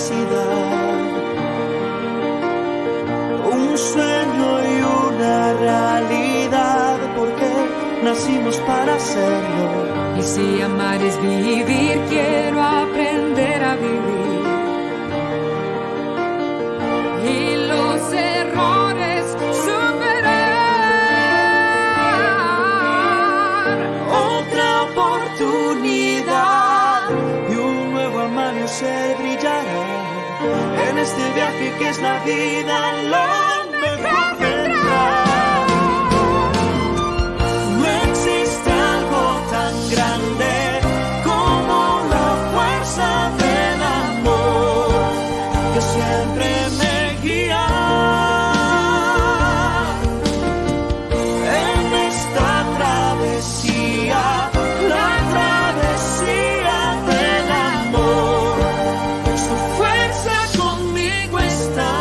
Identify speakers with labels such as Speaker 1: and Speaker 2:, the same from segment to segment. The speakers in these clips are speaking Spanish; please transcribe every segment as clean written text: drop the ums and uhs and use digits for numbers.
Speaker 1: felicidad, un sueño y una realidad, porque nacimos para hacerlo.
Speaker 2: Y si amar es vivir, quiero aprender a vivir. Y los errores superar.
Speaker 1: Otra oportunidad y un nuevo amanecer brillará en este viaje que es la vida. Lo mejor vendrá. No existe algo tan grande como la fuerza del amor que siempre me guía en esta travesía, la travesía del amor. Su fuerza conmigo está.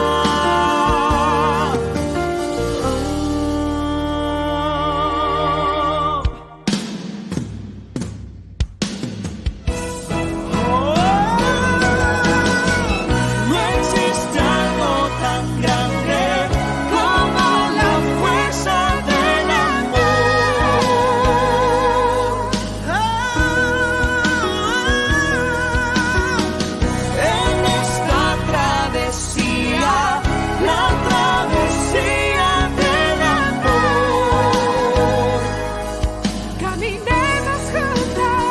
Speaker 1: No existe algo tan grande como la fuerza del amor. En esta travesía, la travesía del amor.
Speaker 2: Caminemos juntas.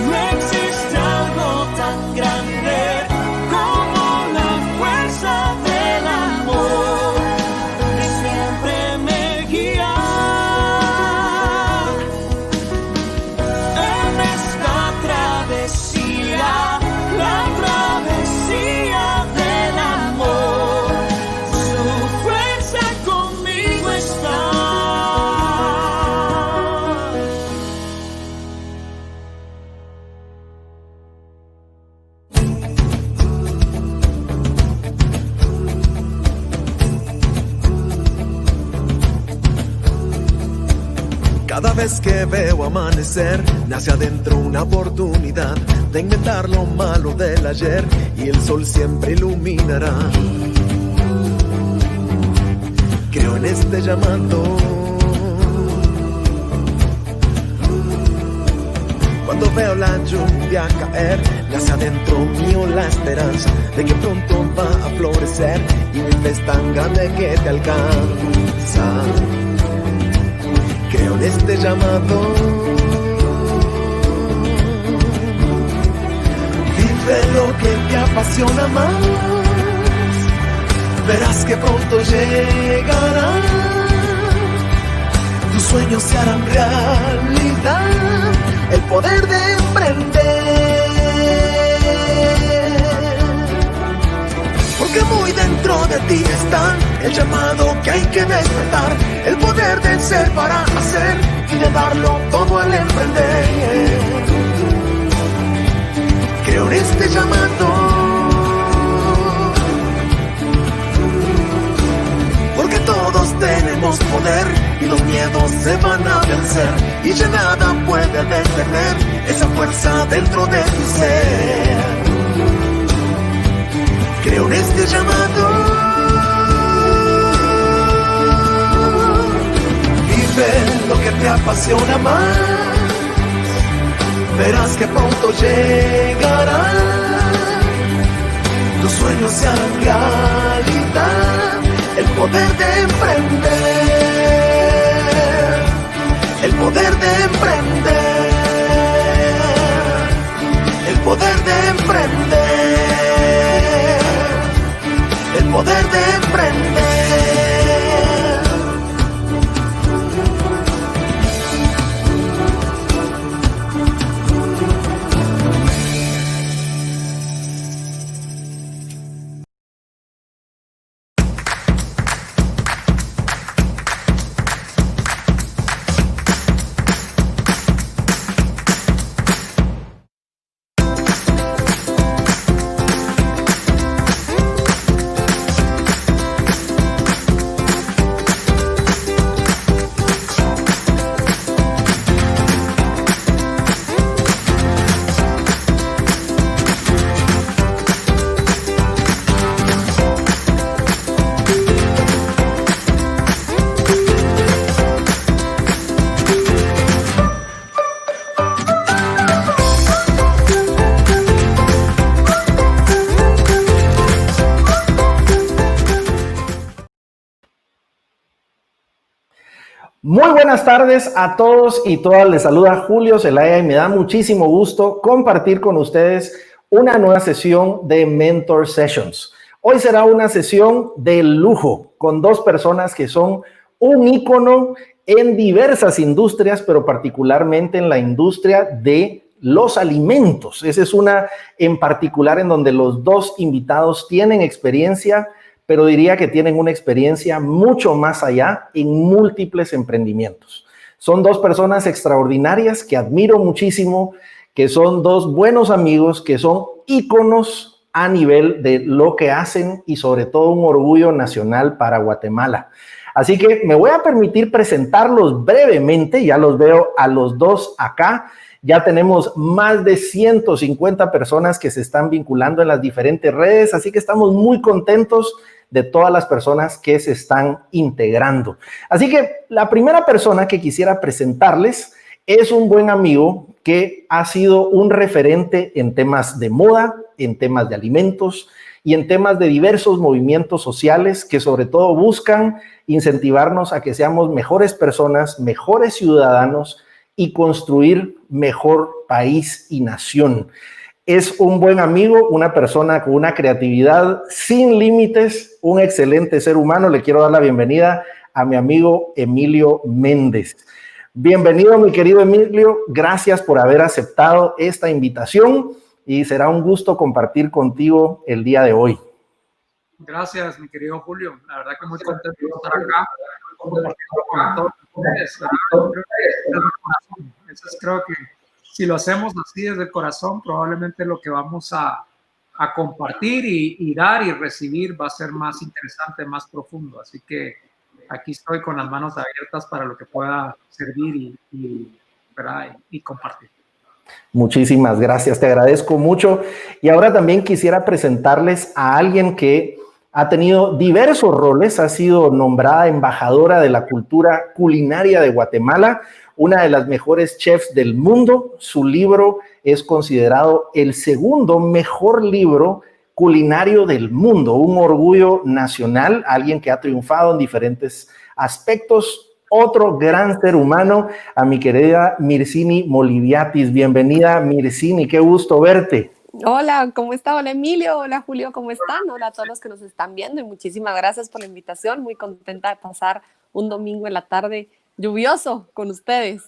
Speaker 1: No existe algo tan grande como la fuerza del amor que siempre me guía en esta travesía, la travesía del amor. Su fuerza conmigo está.
Speaker 3: Cada vez que veo amanecer, nace adentro una oportunidad de inventar lo malo del ayer y el sol siempre iluminará. Creo en este llamado. Cuando veo la lluvia caer, nace adentro mío la esperanza de que pronto va a florecer y mi fe es tan grande que te alcanza. Creo en este llamado. Vive lo que te apasiona más. Verás que pronto llegará. Tus sueños se harán realidad. El poder de emprender. Porque muy dentro de ti está el llamado que hay que despertar, el poder del ser para hacer y de darlo todo al emprender. Creo en este llamado, porque todos tenemos poder y los miedos se van a vencer y ya nada puede detener esa fuerza dentro de tu ser. Creo en este llamado. Vive lo que te apasiona más. Verás que pronto llegará. Tus sueños se harán realidad. El poder de emprender. El poder de emprender. El poder de emprender. El poder de emprender.
Speaker 4: Muy buenas tardes a todos y todas. Les saluda Julio Zelaya y me da muchísimo gusto compartir con ustedes una nueva sesión de Mentor Sessions. Hoy será una sesión de lujo con dos personas que son un ícono en diversas industrias, pero particularmente en la industria de los alimentos. Esa es una en particular en donde los dos invitados tienen experiencia, pero diría que tienen una experiencia mucho más allá en múltiples emprendimientos. Son dos personas extraordinarias que admiro muchísimo, que son dos buenos amigos, que son íconos a nivel de lo que hacen y sobre todo un orgullo nacional para Guatemala. Así que me voy a permitir presentarlos brevemente, ya los veo a los dos acá. Ya tenemos más de 150 personas que se están vinculando en las diferentes redes, así que estamos muy contentos de todas las personas que se están integrando. Así que la primera persona que quisiera presentarles es un buen amigo que ha sido un referente en temas de moda, en temas de alimentos y en temas de diversos movimientos sociales que sobre todo buscan incentivarnos a que seamos mejores personas, mejores ciudadanos y construir mejor país y nación. Es un buen amigo, una persona con una creatividad sin límites, un excelente ser humano. Le quiero dar la bienvenida a mi amigo Emilio Méndez. Bienvenido, mi querido Emilio. Gracias por haber aceptado esta invitación y será un gusto compartir contigo el día de hoy.
Speaker 5: Gracias, mi querido Julio. La verdad que muy contento de estar acá compartiendo con todos ustedes. Creo que si lo hacemos así desde el corazón, probablemente lo que vamos a compartir y dar y recibir va a ser más interesante, más profundo. Así que aquí estoy con las manos abiertas para lo que pueda servir y compartir.
Speaker 4: Muchísimas gracias, te agradezco mucho. Y ahora también quisiera presentarles a alguien que ha tenido diversos roles, ha sido nombrada embajadora de la cultura culinaria de Guatemala, una de las mejores chefs del mundo. Su libro es considerado el segundo mejor libro culinario del mundo, un orgullo nacional, alguien que ha triunfado en diferentes aspectos. Otro gran ser humano, a mi querida Mircini Moliviatis. Bienvenida, Mircini, qué gusto verte.
Speaker 6: Hola, ¿cómo está? Hola, Emilio. Hola, Julio, ¿cómo están? Hola a todos los que nos están viendo y muchísimas gracias por la invitación. Muy contenta de pasar un domingo en la tarde lluvioso con ustedes.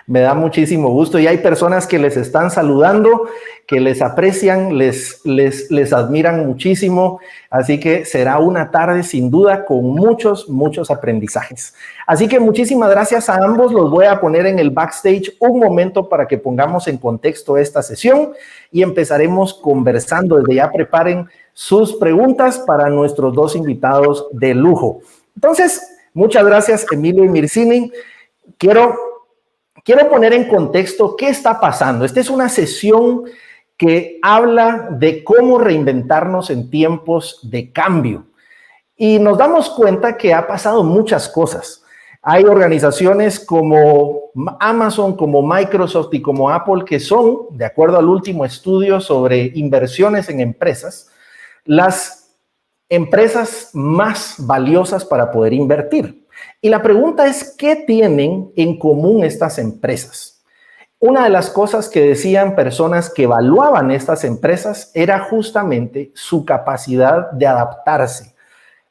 Speaker 4: Me da muchísimo gusto y hay personas que les están saludando, que les aprecian, les admiran muchísimo, así que será una tarde sin duda con muchos aprendizajes. Así que muchísimas gracias a ambos, los voy a poner en el backstage un momento para que pongamos en contexto esta sesión y empezaremos conversando. Desde ya preparen sus preguntas para nuestros dos invitados de lujo. Entonces, muchas gracias Emilio y Mircini. Quiero poner en contexto qué está pasando. Esta es una sesión que habla de cómo reinventarnos en tiempos de cambio. Y nos damos cuenta que ha pasado muchas cosas. Hay organizaciones como Amazon, como Microsoft y como Apple que son, de acuerdo al último estudio sobre inversiones en empresas, las empresas más valiosas para poder invertir. Y la pregunta es, ¿qué tienen en común estas empresas? Una de las cosas que decían personas que evaluaban estas empresas era justamente su capacidad de adaptarse.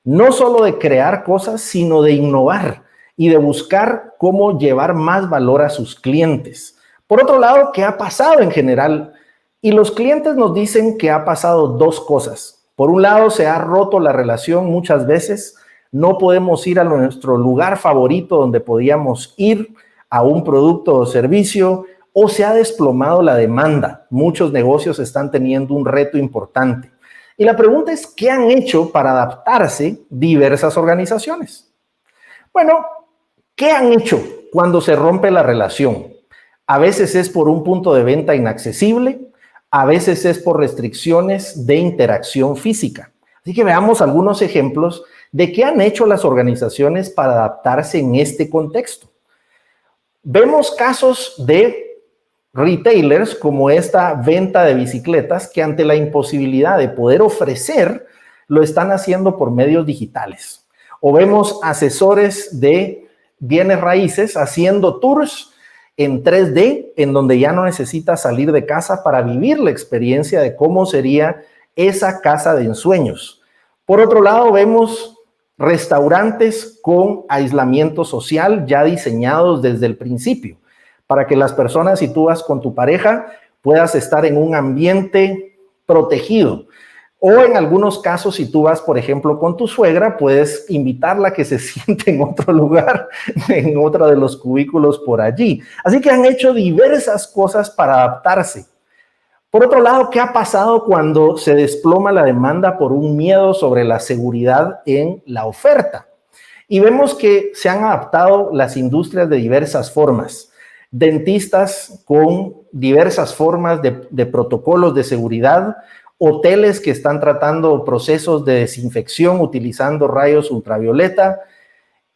Speaker 4: No solo de crear cosas, sino de innovar y de buscar cómo llevar más valor a sus clientes. Por otro lado, ¿qué ha pasado en general? Y los clientes nos dicen que ha pasado dos cosas. Por un lado, se ha roto la relación muchas veces. No podemos ir a nuestro lugar favorito donde podíamos ir a un producto o servicio, o se ha desplomado la demanda. Muchos negocios están teniendo un reto importante. Y la pregunta es, ¿qué han hecho para adaptarse diversas organizaciones? Bueno, ¿qué han hecho cuando se rompe la relación? A veces es por un punto de venta inaccesible, a veces es por restricciones de interacción física. Así que veamos algunos ejemplos de qué han hecho las organizaciones para adaptarse en este contexto. Vemos casos de retailers como esta venta de bicicletas que ante la imposibilidad de poder ofrecer, lo están haciendo por medios digitales. O vemos asesores de bienes raíces haciendo tours en 3D, en donde ya no necesitas salir de casa para vivir la experiencia de cómo sería esa casa de ensueños. Por otro lado, vemos restaurantes con aislamiento social ya diseñados desde el principio, para que las personas, si tú vas con tu pareja, puedas estar en un ambiente protegido. O en algunos casos, si tú vas, por ejemplo, con tu suegra, puedes invitarla a que se siente en otro lugar, en otro de los cubículos por allí. Así que han hecho diversas cosas para adaptarse. Por otro lado, ¿qué ha pasado cuando se desploma la demanda por un miedo sobre la seguridad en la oferta? Y vemos que se han adaptado las industrias de diversas formas. Dentistas con diversas formas de protocolos de seguridad, hoteles que están tratando procesos de desinfección utilizando rayos ultravioleta,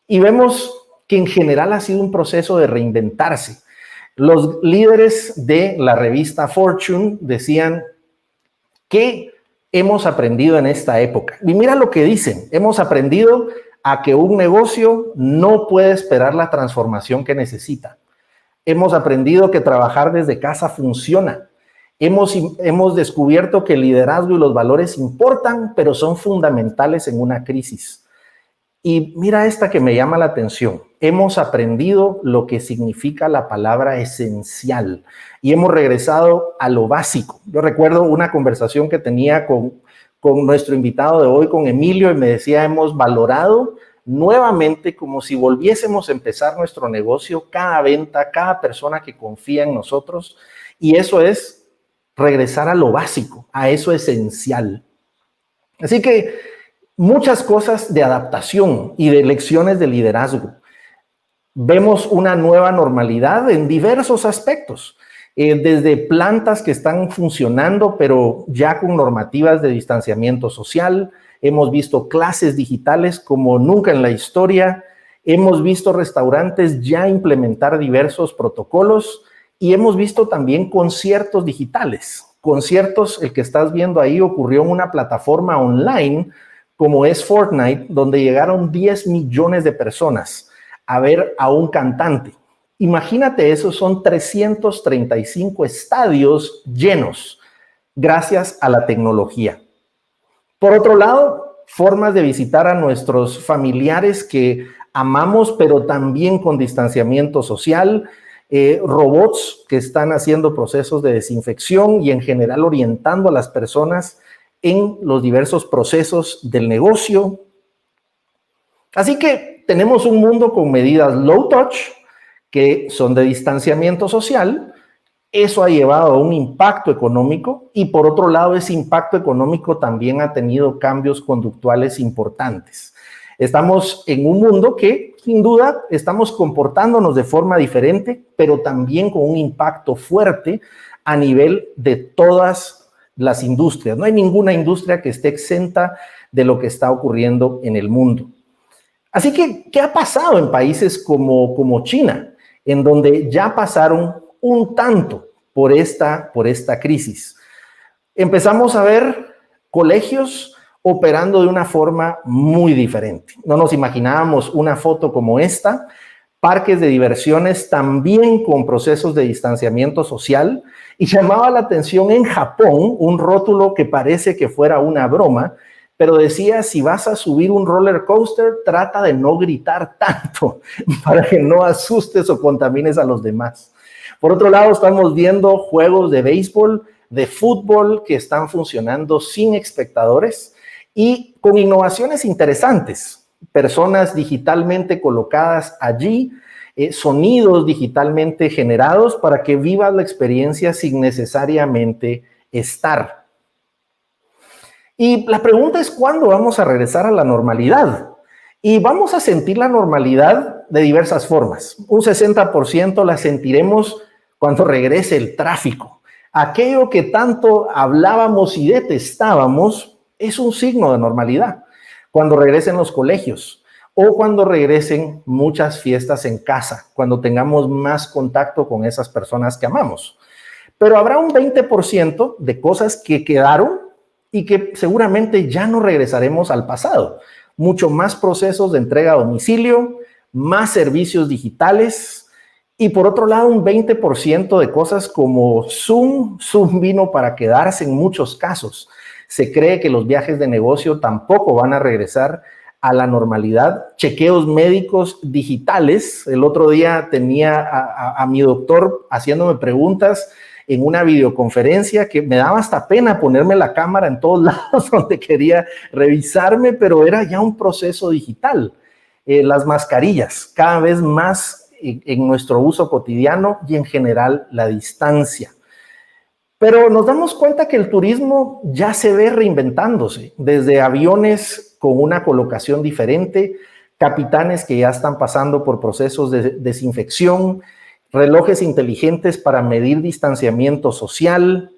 Speaker 4: y vemos que en general ha sido un proceso de reinventarse. Los líderes de la revista Fortune decían que hemos aprendido en esta época. Y mira lo que dicen, hemos aprendido a que un negocio no puede esperar la transformación que necesita. Hemos aprendido que trabajar desde casa funciona. Hemos descubierto que el liderazgo y los valores importan, pero son fundamentales en una crisis. Y mira esta que me llama la atención. Hemos aprendido lo que significa la palabra esencial y hemos regresado a lo básico. Yo recuerdo una conversación que tenía con nuestro invitado de hoy, con Emilio, y me decía, hemos valorado nuevamente como si volviésemos a empezar nuestro negocio, cada venta, cada persona que confía en nosotros, y eso es regresar a lo básico, a eso esencial. Así que muchas cosas de adaptación y de lecciones de liderazgo. Vemos una nueva normalidad en diversos aspectos, desde plantas que están funcionando, pero ya con normativas de distanciamiento social. Hemos visto clases digitales como nunca en la historia. Hemos visto restaurantes ya implementar diversos protocolos. Y hemos visto también conciertos digitales. Conciertos, el que estás viendo ahí, ocurrió en una plataforma online como es Fortnite, donde llegaron 10 millones de personas a ver a un cantante. Imagínate, esos son 335 estadios llenos gracias a la tecnología. Por otro lado, formas de visitar a nuestros familiares que amamos, pero también con distanciamiento social. Robots que están haciendo procesos de desinfección y en general orientando a las personas en los diversos procesos del negocio. Así que tenemos un mundo con medidas low touch, que son de distanciamiento social. Eso ha llevado a un impacto económico y por otro lado ese impacto económico también ha tenido cambios conductuales importantes. Estamos en un mundo que, sin duda, estamos comportándonos de forma diferente, pero también con un impacto fuerte a nivel de todas las industrias. No hay ninguna industria que esté exenta de lo que está ocurriendo en el mundo. Así que, ¿qué ha pasado en países como China, en donde ya pasaron un tanto por esta crisis? Empezamos a ver colegios operando de una forma muy diferente. No nos imaginábamos una foto como esta, parques de diversiones también con procesos de distanciamiento social, y llamaba la atención en Japón un rótulo que parece que fuera una broma, pero decía, si vas a subir un roller coaster, trata de no gritar tanto para que no asustes o contamines a los demás. Por otro lado, estamos viendo juegos de béisbol, de fútbol que están funcionando sin espectadores, y con innovaciones interesantes, personas digitalmente colocadas allí, sonidos digitalmente generados para que vivas la experiencia sin necesariamente estar. Y la pregunta es, ¿cuándo vamos a regresar a la normalidad? Y vamos a sentir la normalidad de diversas formas. Un 60% la sentiremos cuando regrese el tráfico. Aquello que tanto hablábamos y detestábamos es un signo de normalidad. Cuando regresen los colegios o cuando regresen muchas fiestas en casa, cuando tengamos más contacto con esas personas que amamos. Pero habrá un 20% de cosas que quedaron y que seguramente ya no regresaremos al pasado. Mucho más procesos de entrega a domicilio, más servicios digitales y por otro lado un 20% de cosas como Zoom. Zoom vino para quedarse en muchos casos. Se cree que los viajes de negocio tampoco van a regresar a la normalidad. Chequeos médicos digitales. El otro día tenía a mi doctor haciéndome preguntas en una videoconferencia que me daba hasta pena ponerme la cámara en todos lados donde quería revisarme, pero era ya un proceso digital. Las mascarillas, cada vez más en nuestro uso cotidiano y en general la distancia. Pero nos damos cuenta que el turismo ya se ve reinventándose, desde aviones con una colocación diferente, capitanes que ya están pasando por procesos de desinfección, relojes inteligentes para medir distanciamiento social.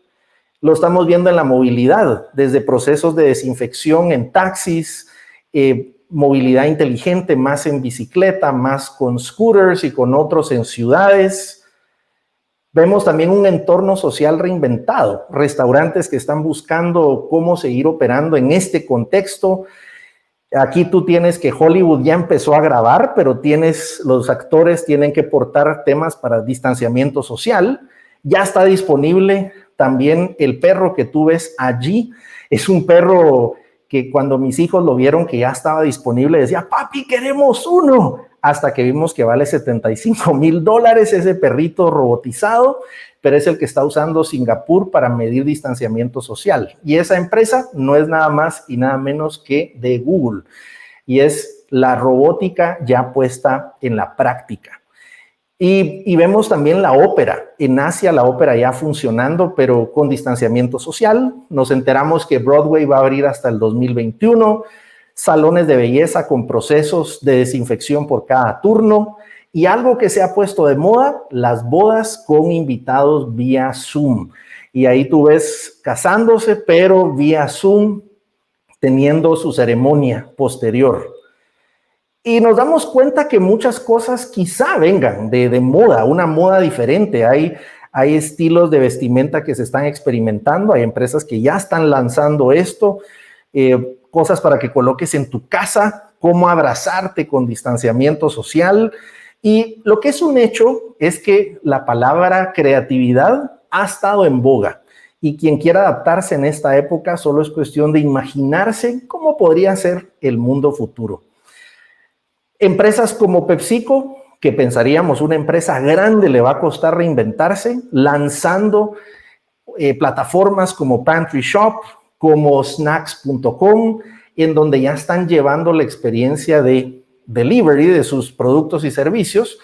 Speaker 4: Lo estamos viendo en la movilidad, desde procesos de desinfección en taxis, movilidad inteligente más en bicicleta, más con scooters y con otros en ciudades. Vemos también un entorno social reinventado, restaurantes que están buscando cómo seguir operando en este contexto. Aquí tú tienes que Hollywood ya empezó a grabar, pero los actores tienen que portar temas para distanciamiento social. Ya está disponible también el perro que tú ves allí. Es un perro que cuando mis hijos lo vieron que ya estaba disponible, decía, papi, queremos uno. Hasta que vimos que vale $75,000 ese perrito robotizado, pero es el que está usando Singapur para medir distanciamiento social. Y esa empresa no es nada más y nada menos que de Google. Y es la robótica ya puesta en la práctica. Y vemos también la ópera. En Asia la ópera ya funcionando, pero con distanciamiento social. Nos enteramos que Broadway va a abrir hasta el 2021. Salones de belleza con procesos de desinfección por cada turno. Y algo que se ha puesto de moda, las bodas con invitados vía Zoom. Y ahí tú ves casándose, pero vía Zoom, teniendo su ceremonia posterior. Y nos damos cuenta que muchas cosas quizá vengan de moda, una moda diferente. Hay estilos de vestimenta que se están experimentando, hay empresas que ya están lanzando esto, cosas para que coloques en tu casa, cómo abrazarte con distanciamiento social. Y lo que es un hecho es que la palabra creatividad ha estado en boga. Y quien quiera adaptarse en esta época solo es cuestión de imaginarse cómo podría ser el mundo futuro. Empresas como PepsiCo, que pensaríamos una empresa grande le va a costar reinventarse, lanzando plataformas como Pantry Shop, como snacks.com, en donde ya están llevando la experiencia de delivery de sus productos y servicios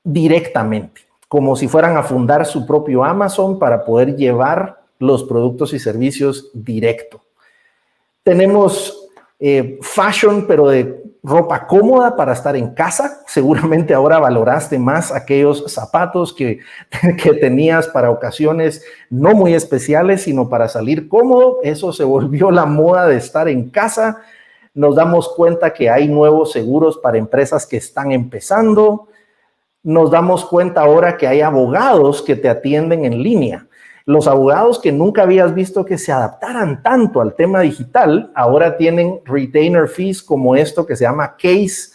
Speaker 4: directamente, como si fueran a fundar su propio Amazon para poder llevar los productos y servicios directo. Tenemos fashion, pero de ropa cómoda para estar en casa. Seguramente ahora valoraste más aquellos zapatos que tenías para ocasiones no muy especiales, sino para salir cómodo. Eso se volvió la moda de estar en casa. Nos damos cuenta que hay nuevos seguros para empresas que están empezando. Nos damos cuenta ahora que hay abogados que te atienden en línea. Los abogados que nunca habías visto que se adaptaran tanto al tema digital, ahora tienen retainer fees como esto que se llama Case,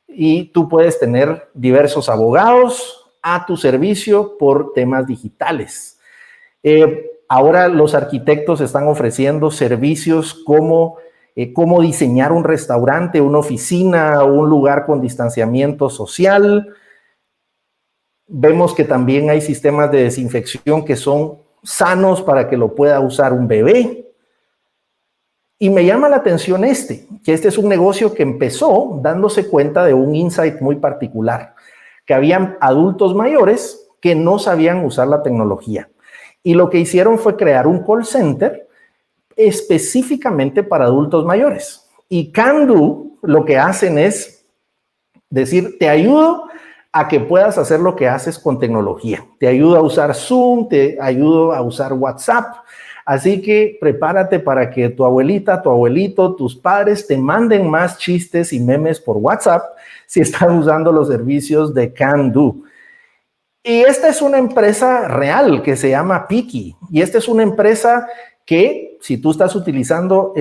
Speaker 4: y tú puedes tener diversos abogados a tu servicio por temas digitales. Ahora los arquitectos están ofreciendo servicios como cómo diseñar un restaurante, una oficina, un lugar con distanciamiento social. Vemos que también hay sistemas de desinfección que son sanos para que lo pueda usar un bebé. Y me llama la atención que este es un negocio que empezó dándose cuenta de un insight muy particular, que habían adultos mayores que no sabían usar la tecnología. Y lo que hicieron fue crear un call center específicamente para adultos mayores. Y Can-Do lo que hacen es decir, te ayudo a que puedas hacer lo que haces con tecnología. Te ayudo a usar Zoom, te ayudo a usar WhatsApp. Así que prepárate para que tu abuelita, tu abuelito, tus padres te manden más chistes y memes por WhatsApp si están usando los servicios de Can-Do. Y esta es una empresa real que se llama Piki. Y esta es una empresa que, si tú estás utilizando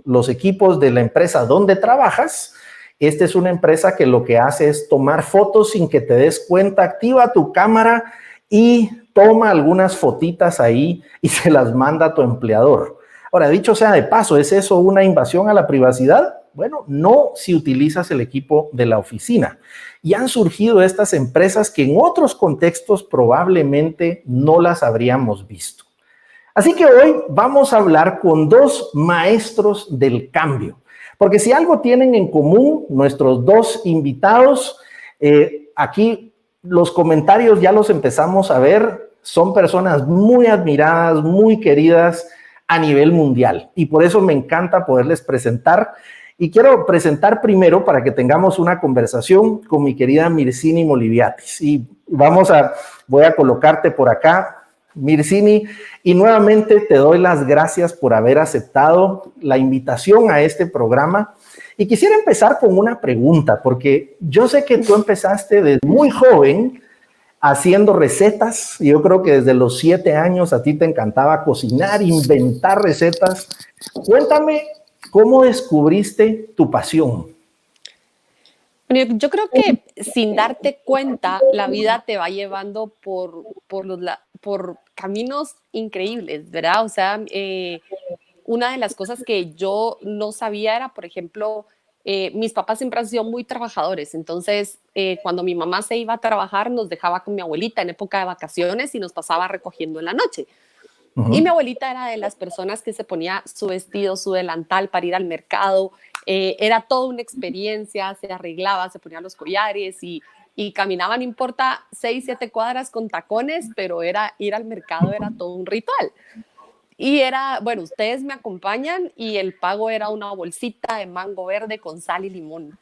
Speaker 4: los equipos de la empresa donde trabajas, Esta es una empresa que lo que hace es tomar fotos sin que te des cuenta, activa tu cámara y toma algunas fotitas ahí y se las manda a tu empleador. Ahora, dicho sea de paso, ¿es eso una invasión a la privacidad? Bueno, no si utilizas el equipo de la oficina. Y han surgido estas empresas que en otros contextos probablemente no las habríamos visto. Así que hoy vamos a hablar con dos maestros del cambio. Porque si algo tienen en común nuestros dos invitados, aquí los comentarios ya los empezamos a ver, son personas muy admiradas, muy queridas a nivel mundial. Y por eso me encanta poderles presentar. Y quiero presentar primero para que tengamos una conversación con mi querida Mircini Moliviatis. Y voy a colocarte por acá, Mircini, y nuevamente te doy las gracias por haber aceptado la invitación a este programa. Y quisiera empezar con una pregunta, porque yo sé que tú empezaste desde muy joven haciendo recetas. Yo creo que desde los 7 años a ti te encantaba cocinar, inventar recetas. Cuéntame, ¿cómo descubriste tu pasión?
Speaker 6: Bueno, yo creo que sin darte cuenta, la vida te va llevando por caminos increíbles, ¿verdad? O sea, una de las cosas que yo no sabía era, por ejemplo, mis papás siempre han sido muy trabajadores. Entonces, cuando mi mamá se iba a trabajar, nos dejaba con mi abuelita en época de vacaciones y nos pasaba recogiendo en la noche. Y mi abuelita era de las personas que se ponía su vestido, su delantal para ir al mercado. Era toda una experiencia, se arreglaba, se ponía los collares y caminaba, no importa, 6, 7 cuadras con tacones, pero ir al mercado era todo un ritual. Y era, bueno, ustedes me acompañan y el pago era una bolsita de mango verde con sal y limón.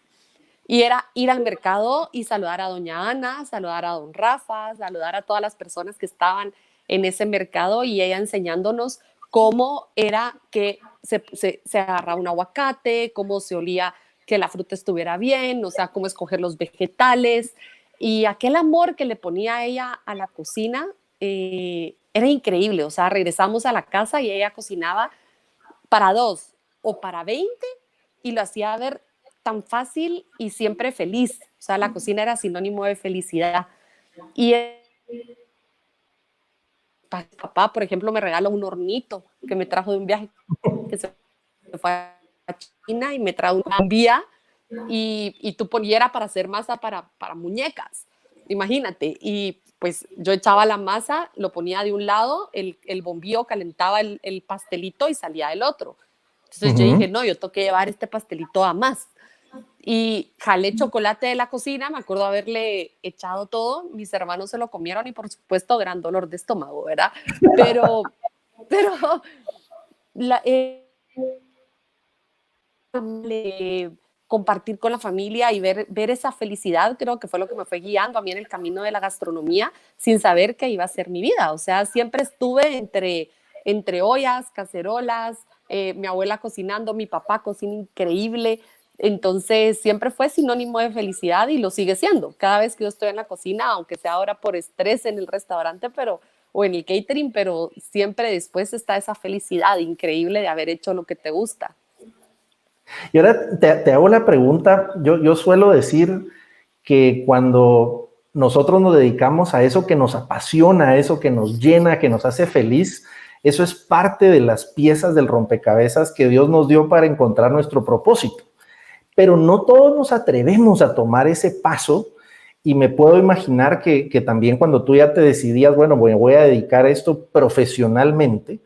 Speaker 6: Y era ir al mercado y saludar a doña Ana, saludar a don Rafa, saludar a todas las personas que estaban en ese mercado y ella enseñándonos cómo era que se agarraba un aguacate, cómo se olía que la fruta estuviera bien, o sea, cómo escoger los vegetales. Y aquel amor que le ponía ella a la cocina era increíble. O sea, regresamos a la casa y ella cocinaba para 2 o para 20 y lo hacía ver tan fácil y siempre feliz. O sea, la cocina era sinónimo de felicidad. Y papá, por ejemplo, me regaló un hornito que me trajo de un viaje que se fue a China y me trajo una bombilla y tú ponías para hacer masa para muñecas, imagínate. Y pues yo echaba la masa, lo ponía de un lado, el bombillo calentaba el pastelito y salía del otro. Entonces yo dije, no, yo tengo que llevar este pastelito a más. Y jalé chocolate de la cocina, me acuerdo haberle echado todo, mis hermanos se lo comieron y por supuesto gran dolor de estómago, ¿verdad? Pero compartir con la familia y ver esa felicidad creo que fue lo que me fue guiando a mí en el camino de la gastronomía sin saber que iba a ser mi vida. O sea, siempre estuve entre ollas, cacerolas, mi abuela cocinando, mi papá cocina increíble. Entonces siempre fue sinónimo de felicidad y lo sigue siendo. Cada vez que yo estoy en la cocina, aunque sea ahora por estrés en el restaurante o en el catering, pero siempre después está esa felicidad increíble de haber hecho lo que te gusta.
Speaker 4: Y ahora te hago la pregunta, yo suelo decir que cuando nosotros nos dedicamos a eso que nos apasiona, a eso que nos llena, que nos hace feliz, eso es parte de las piezas del rompecabezas que Dios nos dio para encontrar nuestro propósito. Pero no todos nos atrevemos a tomar ese paso y me puedo imaginar que también cuando tú ya te decidías, bueno, voy a dedicar a esto profesionalmente,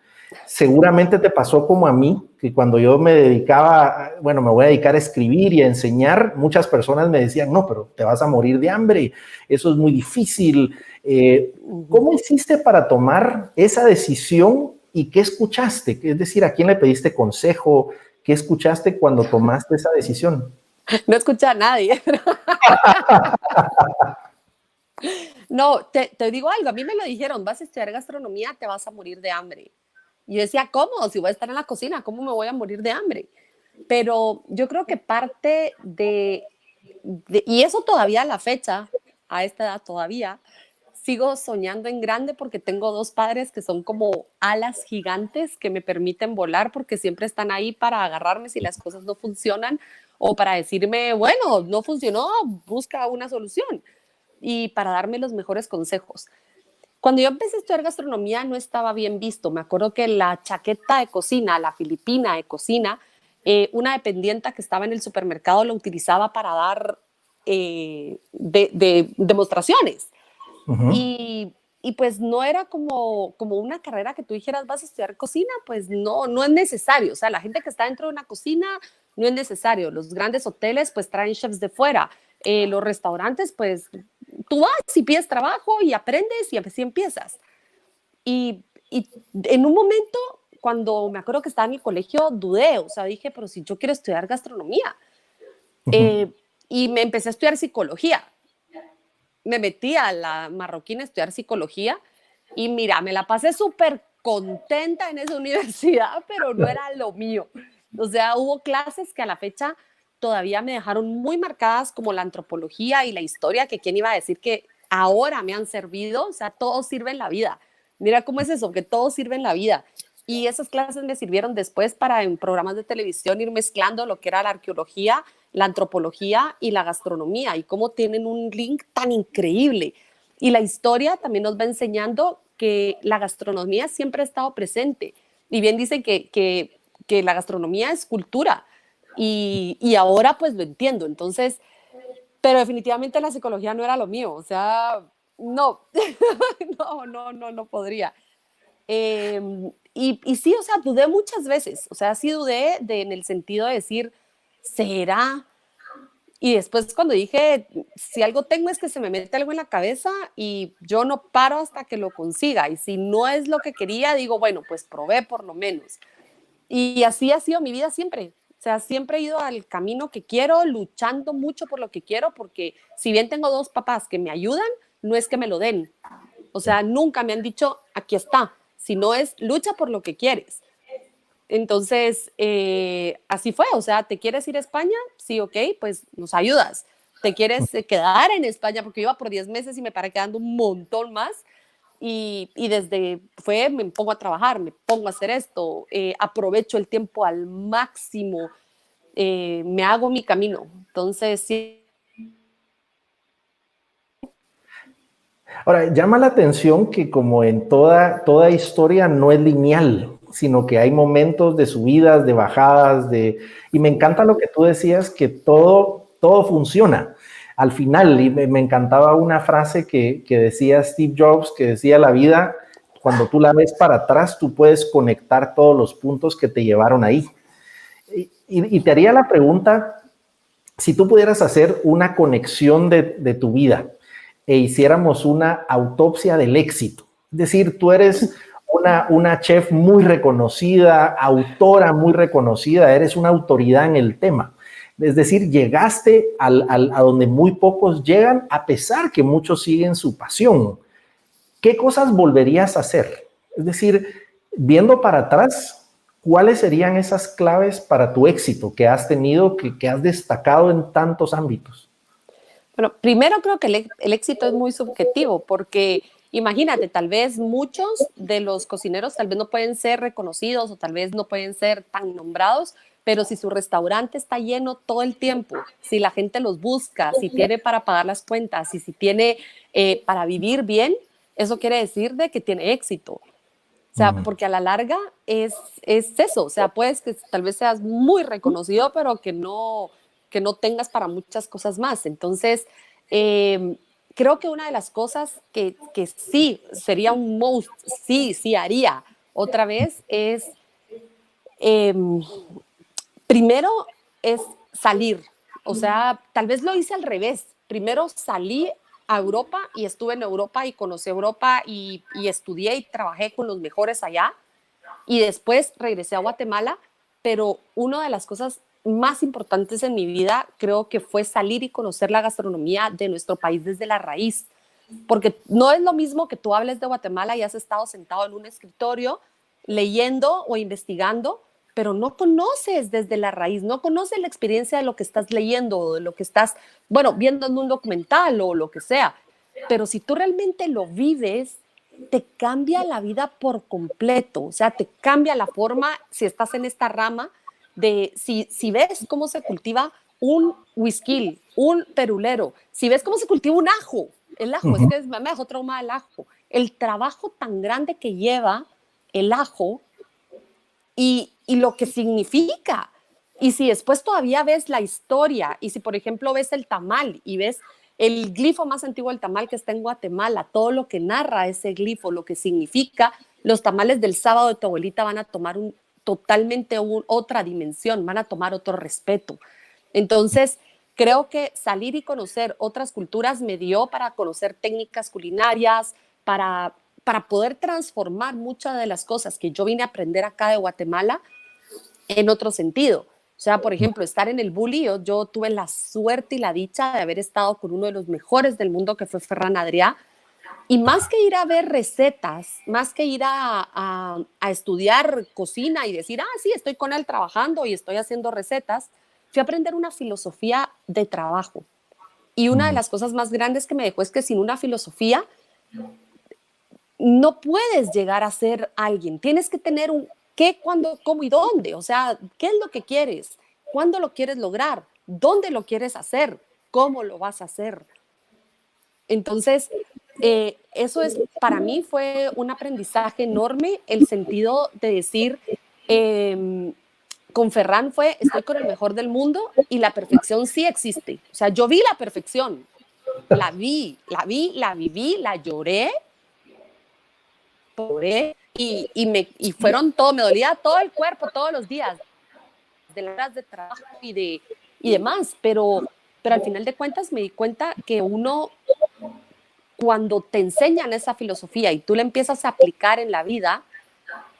Speaker 4: seguramente te pasó como a mí, que cuando yo me dedicaba, bueno, me voy a dedicar a escribir y a enseñar, muchas personas me decían, no, pero te vas a morir de hambre, eso es muy difícil. ¿Cómo hiciste para tomar esa decisión y qué escuchaste? Es decir, ¿a quién le pediste consejo? ¿Qué escuchaste cuando tomaste esa decisión?
Speaker 6: No escuché a nadie. No, te digo algo, a mí me lo dijeron, vas a estudiar gastronomía, te vas a morir de hambre. Y yo decía, ¿cómo? Si voy a estar en la cocina, ¿cómo me voy a morir de hambre? Pero yo creo que parte y eso todavía a la fecha, a esta edad todavía, sigo soñando en grande porque tengo 2 padres que son como alas gigantes que me permiten volar porque siempre están ahí para agarrarme si las cosas no funcionan o para decirme, bueno, no funcionó, busca una solución y para darme los mejores consejos. Cuando yo empecé a estudiar gastronomía no estaba bien visto. Me acuerdo que la chaqueta de cocina, la filipina de cocina, una dependiente que estaba en el supermercado la utilizaba para dar demostraciones.
Speaker 4: Ujú.
Speaker 6: Y pues no era como una carrera que tú dijeras vas a estudiar cocina, pues no es necesario. O sea, la gente que está dentro de una cocina no es necesario. Los grandes hoteles pues traen chefs de fuera. Los restaurantes pues tú vas y pides trabajo y aprendes y así empiezas. Y en un momento, cuando me acuerdo que estaba en el colegio, dudé, o sea, dije, pero si yo quiero estudiar gastronomía.
Speaker 4: Ujú.
Speaker 6: Y me empecé a estudiar psicología. Me metí a la Marroquín a estudiar psicología y mira, me la pasé súper contenta en esa universidad, pero no era lo mío. O sea, hubo clases que a la fecha todavía me dejaron muy marcadas, como la antropología y la historia, que quién iba a decir que ahora me han servido. O sea, todo sirve en la vida. Mira cómo es eso, que todo sirve en la vida. Y esas clases me sirvieron después para en programas de televisión ir mezclando lo que era la arqueología, la antropología y la gastronomía y cómo tienen un link tan increíble. Y la historia también nos va enseñando que la gastronomía siempre ha estado presente. Y bien dicen que la gastronomía es cultura y ahora pues lo entiendo. Entonces, pero definitivamente la psicología no era lo mío. O sea, no, no podría. Y sí, o sea, dudé muchas veces. O sea, sí dudé en el sentido de decir, ¿será? Y después cuando dije, si algo tengo es que se me mete algo en la cabeza y yo no paro hasta que lo consiga. Y si no es lo que quería, digo, bueno, pues probé por lo menos. Y así ha sido mi vida siempre. O sea, siempre he ido al camino que quiero, luchando mucho por lo que quiero, porque si bien tengo 2 papás que me ayudan, no es que me lo den. O sea, nunca me han dicho, aquí está, sino es lucha por lo que quieres. Entonces, así fue, o sea, ¿te quieres ir a España? Sí, ok, pues nos ayudas. ¿Te quieres quedar en España? Porque yo iba por 10 meses y me paré quedando un montón más. Y desde me pongo a trabajar, me pongo a hacer esto, aprovecho el tiempo al máximo, me hago mi camino. Entonces, sí.
Speaker 4: Ahora, llama la atención que como en toda historia no es lineal, sino que hay momentos de subidas, de bajadas, y me encanta lo que tú decías, que todo funciona. Al final, y me encantaba una frase que decía Steve Jobs, que decía la vida, cuando tú la ves para atrás, tú puedes conectar todos los puntos que te llevaron ahí. Y te haría la pregunta, si tú pudieras hacer una conexión de tu vida, e hiciéramos una autopsia del éxito. Es decir, tú eres una chef muy reconocida, autora muy reconocida, eres una autoridad en el tema. Es decir, llegaste a donde muy pocos llegan, a pesar que muchos siguen su pasión. ¿Qué cosas volverías a hacer? Es decir, viendo para atrás, ¿cuáles serían esas claves para tu éxito que has tenido, que has destacado en tantos ámbitos?
Speaker 6: Bueno, primero creo que el éxito es muy subjetivo porque imagínate, tal vez muchos de los cocineros tal vez no pueden ser reconocidos o tal vez no pueden ser tan nombrados, pero si su restaurante está lleno todo el tiempo, si la gente los busca, si tiene para pagar las cuentas y si tiene para vivir bien, eso quiere decir de que tiene éxito. O sea, porque a la larga es eso. O sea, puedes que tal vez seas muy reconocido, pero que no tengas para muchas cosas más. Entonces, creo que una de las cosas que sí sería un most, sí haría otra vez es, primero es salir. O sea, tal vez lo hice al revés. Primero salí a Europa y estuve en Europa y conocí Europa y estudié y trabajé con los mejores allá. Y después regresé a Guatemala, pero una de las cosas más importantes en mi vida creo que fue salir y conocer la gastronomía de nuestro país desde la raíz, porque no es lo mismo que tú hables de Guatemala y has estado sentado en un escritorio leyendo o investigando, pero no conoces desde la raíz, no conoces la experiencia de lo que estás leyendo o de lo que estás, bueno, viendo en un documental o lo que sea. pero si tú realmente lo vives, te cambia la vida por completo, o sea, te cambia la forma, si estás en esta rama, de si ves cómo se cultiva un whisky, un perulero, si ves cómo se cultiva un ajo, el ajo, es que me dejó traumada el ajo, el trabajo tan grande que lleva el ajo y lo que significa. Y si después todavía ves la historia, y si por ejemplo ves el tamal y ves el glifo más antiguo del tamal que está en Guatemala, todo lo que narra ese glifo, lo que significa, los tamales del sábado de tu abuelita van a tomar totalmente otra dimensión, van a tomar otro respeto. Entonces, creo que salir y conocer otras culturas me dio para conocer técnicas culinarias, para poder transformar muchas de las cosas que yo vine a aprender acá de Guatemala en otro sentido. O sea, por ejemplo, estar en el Bulli, yo tuve la suerte y la dicha de haber estado con uno de los mejores del mundo, que fue Ferran Adrià, y más que ir a ver recetas, más que ir a estudiar cocina y decir, sí, estoy con él trabajando y estoy haciendo recetas, fui a aprender una filosofía de trabajo. Y una de las cosas más grandes que me dejó es que sin una filosofía no puedes llegar a ser alguien. Tienes que tener un qué, cuándo, cómo y dónde. O sea, ¿qué es lo que quieres? ¿Cuándo lo quieres lograr? ¿Dónde lo quieres hacer? ¿Cómo lo vas a hacer? Entonces, eso es, para mí fue un aprendizaje enorme, el sentido de decir, con Ferran estoy con el mejor del mundo y la perfección sí existe. O sea, yo vi la perfección, la viví, la lloré y fueron todo, me dolía todo el cuerpo todos los días, de las horas de trabajo y demás, pero al final de cuentas me di cuenta que uno, cuando te enseñan esa filosofía y tú la empiezas a aplicar en la vida,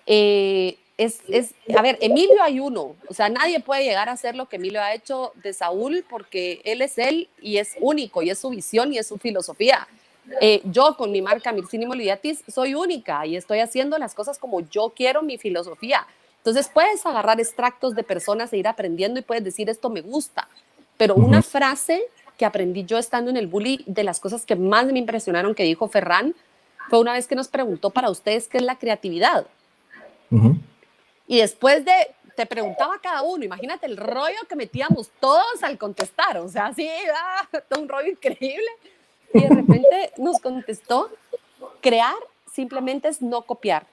Speaker 6: a ver, Emilio hay uno, o sea, nadie puede llegar a hacer lo que Emilio ha hecho de Saúl, porque él es él y es único, y es su visión y es su filosofía. Yo con mi marca Mircini Molidatis soy única y estoy haciendo las cosas como yo quiero, mi filosofía. Entonces puedes agarrar extractos de personas e ir aprendiendo y puedes decir esto me gusta, pero una frase que aprendí yo estando en el Bulli, de las cosas que más me impresionaron que dijo Ferran, fue una vez que nos preguntó para ustedes qué es la creatividad. Y después te preguntaba a cada uno, imagínate el rollo que metíamos todos al contestar, o sea, sí, todo un rollo increíble. Y de repente nos contestó, crear simplemente es no copiar.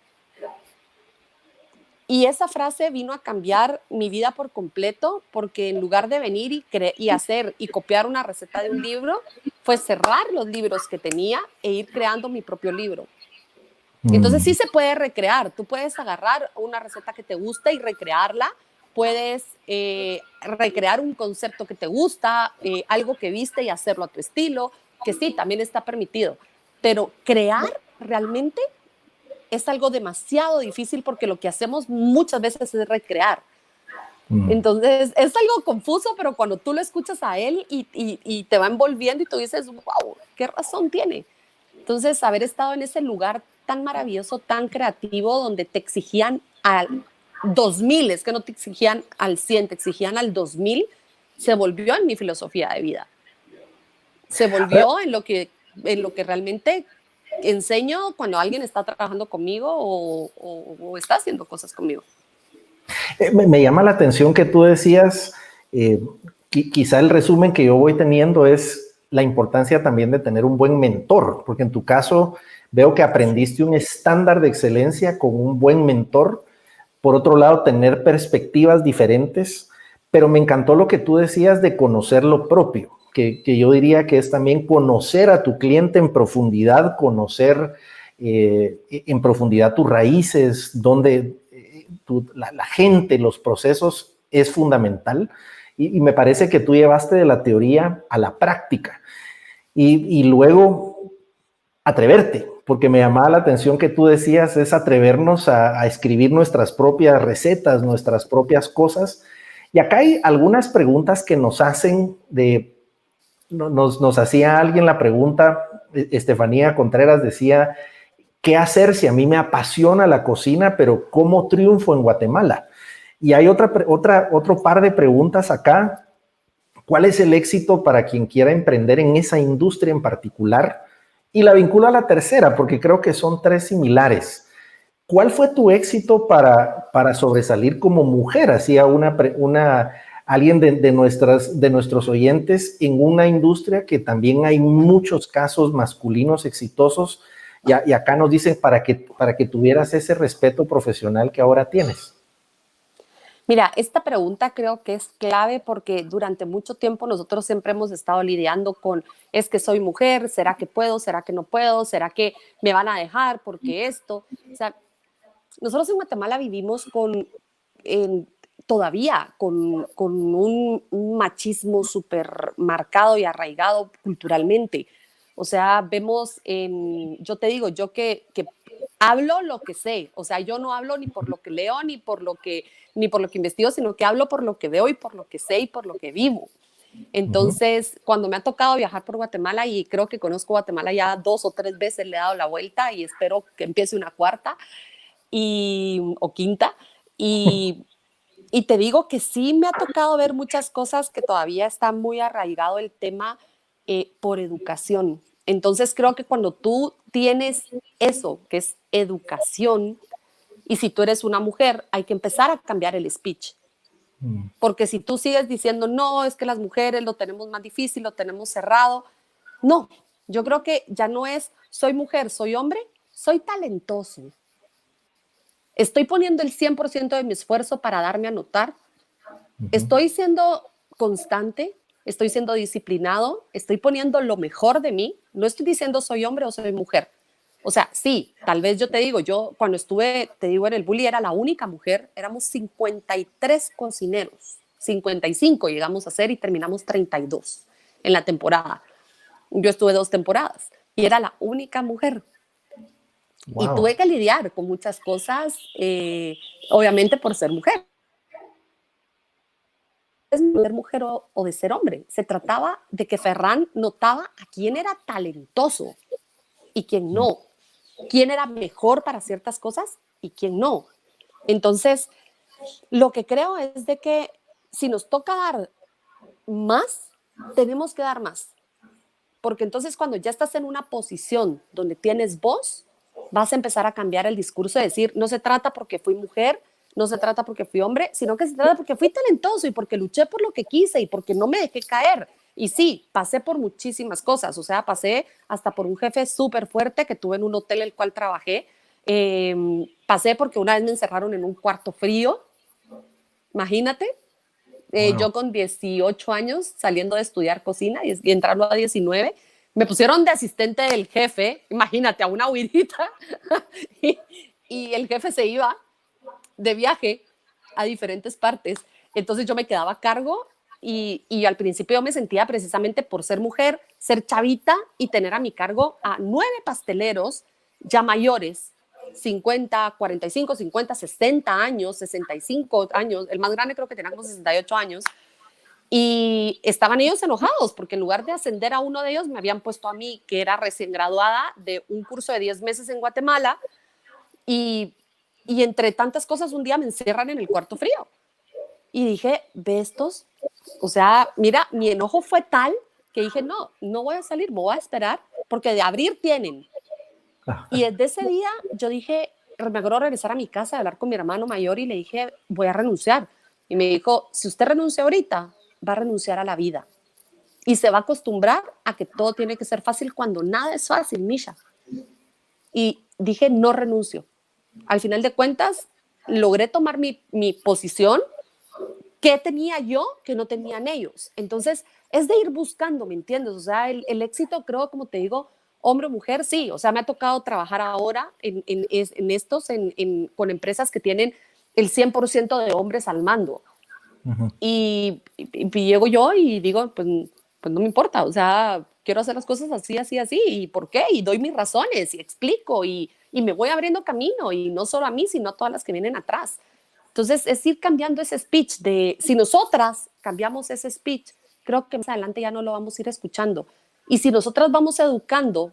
Speaker 6: Y esa frase vino a cambiar mi vida por completo, porque en lugar de venir y hacer y copiar una receta de un libro, fue cerrar los libros que tenía e ir creando mi propio libro. Entonces sí se puede recrear, tú puedes agarrar una receta que te gusta y recrearla, puedes recrear un concepto que te gusta, algo que viste y hacerlo a tu estilo, que sí, también está permitido, pero crear realmente es algo demasiado difícil porque lo que hacemos muchas veces es recrear. Entonces es algo confuso, pero cuando tú lo escuchas a él y te va envolviendo y tú dices, wow, qué razón tiene. Entonces haber estado en ese lugar tan maravilloso, tan creativo, donde te exigían al 2000, es que no te exigían al 100, te exigían al 2000, se volvió en mi filosofía de vida. Se volvió en lo que realmente enseño cuando alguien está trabajando conmigo o está haciendo cosas conmigo.
Speaker 4: Me llama la atención que tú decías, quizá el resumen que yo voy teniendo es la importancia también de tener un buen mentor, porque en tu caso veo que aprendiste un estándar de excelencia con un buen mentor. Por otro lado, tener perspectivas diferentes, pero me encantó lo que tú decías de conocer lo propio, que yo diría que es también conocer a tu cliente en profundidad, conocer en profundidad tus raíces, donde la gente, los procesos es fundamental. Y me parece que tú llevaste de la teoría a la práctica. Y luego atreverte, porque me llamaba la atención que tú decías, es atrevernos a escribir nuestras propias recetas, nuestras propias cosas. Y acá hay algunas preguntas que nos hacen nos hacía alguien la pregunta, Estefanía Contreras decía, ¿qué hacer si a mí me apasiona la cocina, pero cómo triunfo en Guatemala? Y hay otro par de preguntas acá. ¿Cuál es el éxito para quien quiera emprender en esa industria en particular? Y la vinculo a la tercera, porque creo que son tres similares. ¿Cuál fue tu éxito para sobresalir como mujer, así a alguien de nuestros oyentes en una industria que también hay muchos casos masculinos exitosos y acá nos dicen para que tuvieras ese respeto profesional que ahora tienes?
Speaker 6: Mira, esta pregunta creo que es clave porque durante mucho tiempo nosotros siempre hemos estado lidiando con, es que soy mujer, ¿será que puedo? ¿Será que no puedo? ¿Será que me van a dejar porque esto? O sea, nosotros en Guatemala vivimos todavía con un machismo súper marcado y arraigado culturalmente. O sea, vemos, yo te digo, yo que hablo lo que sé, o sea, yo no hablo ni por lo que leo, ni por lo que investigo, sino que hablo por lo que veo y por lo que sé y por lo que vivo. Entonces, cuando me ha tocado viajar por Guatemala, y creo que conozco Guatemala ya 2 o 3 veces, le he dado la vuelta y espero que empiece una cuarta o quinta, y te digo que sí me ha tocado ver muchas cosas que todavía está muy arraigado el tema por educación. Entonces creo que cuando tú tienes eso, que es educación, y si tú eres una mujer, hay que empezar a cambiar el speech. Porque si tú sigues diciendo, no, es que las mujeres lo tenemos más difícil, lo tenemos cerrado, no, yo creo que ya no es soy mujer, soy hombre, soy talentoso. Estoy poniendo el 100% de mi esfuerzo para darme a notar. Estoy siendo constante, estoy siendo disciplinado, estoy poniendo lo mejor de mí. No estoy diciendo soy hombre o soy mujer. O sea, sí, tal vez yo te digo, yo cuando estuve, te digo, en el Bully era la única mujer, éramos 53 cocineros, 55 llegamos a ser y terminamos 32 en la temporada. Yo estuve 2 temporadas y era la única mujer. Wow. Y tuve que lidiar con muchas cosas, obviamente por ser mujer. Es ser mujer o de ser hombre. Se trataba de que Ferran notaba a quién era talentoso y quién no. Quién era mejor para ciertas cosas y quién no. Entonces, lo que creo es de que si nos toca dar más, tenemos que dar más. Porque entonces cuando ya estás en una posición donde tienes voz, vas a empezar a cambiar el discurso de decir, no se trata porque fui mujer, no se trata porque fui hombre, sino que se trata porque fui talentoso y porque luché por lo que quise y porque no me dejé caer. Y sí, pasé por muchísimas cosas, o sea, pasé hasta por un jefe súper fuerte que tuve en un hotel el cual trabajé. Pasé porque una vez me encerraron en un cuarto frío, imagínate. Wow. Yo con 18 años saliendo de estudiar cocina y entrando a 19, me pusieron de asistente del jefe, imagínate, a una huidita, y el jefe se iba de viaje a diferentes partes, entonces yo me quedaba a cargo y al principio yo me sentía precisamente por ser mujer, ser chavita y tener a mi cargo a 9 pasteleros ya mayores, 50, 45, 50, 60 años, 65 años, el más grande creo que tenía como 68 años, y estaban ellos enojados porque en lugar de ascender a uno de ellos me habían puesto a mí, que era recién graduada de un curso de 10 meses en Guatemala, y entre tantas cosas un día me encierran en el cuarto frío y dije, ve estos, o sea, mira, mi enojo fue tal que dije, no voy a salir, me voy a esperar porque de abrir tienen. Y desde ese día yo dije, me acuerdo regresar a mi casa, hablar con mi hermano mayor y le dije, voy a renunciar. Y me dijo, si usted renuncia ahorita, va a renunciar a la vida. Y se va a acostumbrar a que todo tiene que ser fácil cuando nada es fácil, Misha. Y dije, no renuncio. Al final de cuentas, logré tomar mi posición. ¿Qué tenía yo que no tenían ellos? Entonces, es de ir buscando, ¿me entiendes? O sea, el éxito, creo, como te digo, hombre o mujer, sí. O sea, me ha tocado trabajar ahora con empresas que tienen el 100% de hombres al mando. Uh-huh. Y llego yo y digo, pues no me importa. O sea, quiero hacer las cosas así, así, así. ¿Y por qué? Y doy mis razones y explico y me voy abriendo camino. Y no solo a mí, sino a todas las que vienen atrás. Entonces, es ir cambiando ese speech de, si nosotras cambiamos ese speech, creo que más adelante ya no lo vamos a ir escuchando. Y si nosotras vamos educando,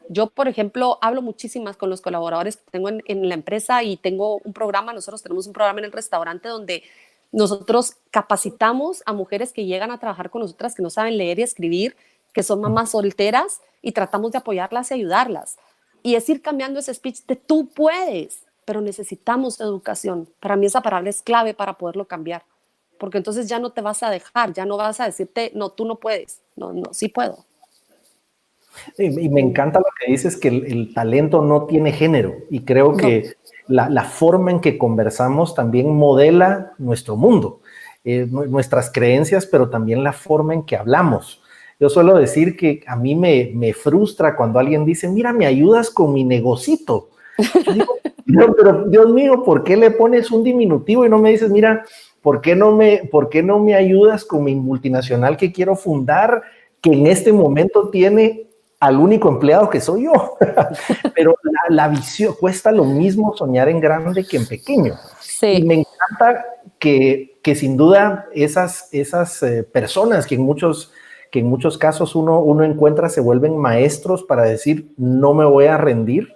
Speaker 6: yo, por ejemplo, hablo muchísimas con los colaboradores que tengo en la empresa y tengo un programa, nosotros tenemos un programa en el restaurante donde nosotros capacitamos a mujeres que llegan a trabajar con nosotras que no saben leer y escribir, que son mamás solteras y tratamos de apoyarlas y ayudarlas. Y es ir cambiando ese speech de tú puedes, pero necesitamos educación. Para mí esa palabra es clave para poderlo cambiar, porque entonces ya no te vas a dejar, ya no vas a decirte, no, tú no puedes, no, sí puedo.
Speaker 4: Y me encanta lo que dices, que el talento no tiene género, y creo que la forma en que conversamos también modela nuestro mundo, nuestras creencias, pero también la forma en que hablamos. Yo suelo decir que a mí me frustra cuando alguien dice, mira, me ayudas con mi negocito. Yo digo, no, pero Dios mío, ¿por qué le pones un diminutivo y no me dices, mira, ¿por qué no me ayudas con mi multinacional que quiero fundar, que en este momento tiene al único empleado que soy yo? Pero la visión, cuesta lo mismo soñar en grande que en pequeño.
Speaker 6: Sí.
Speaker 4: Y me encanta que sin duda esas personas que en muchos casos uno encuentra se vuelven maestros para decir, no me voy a rendir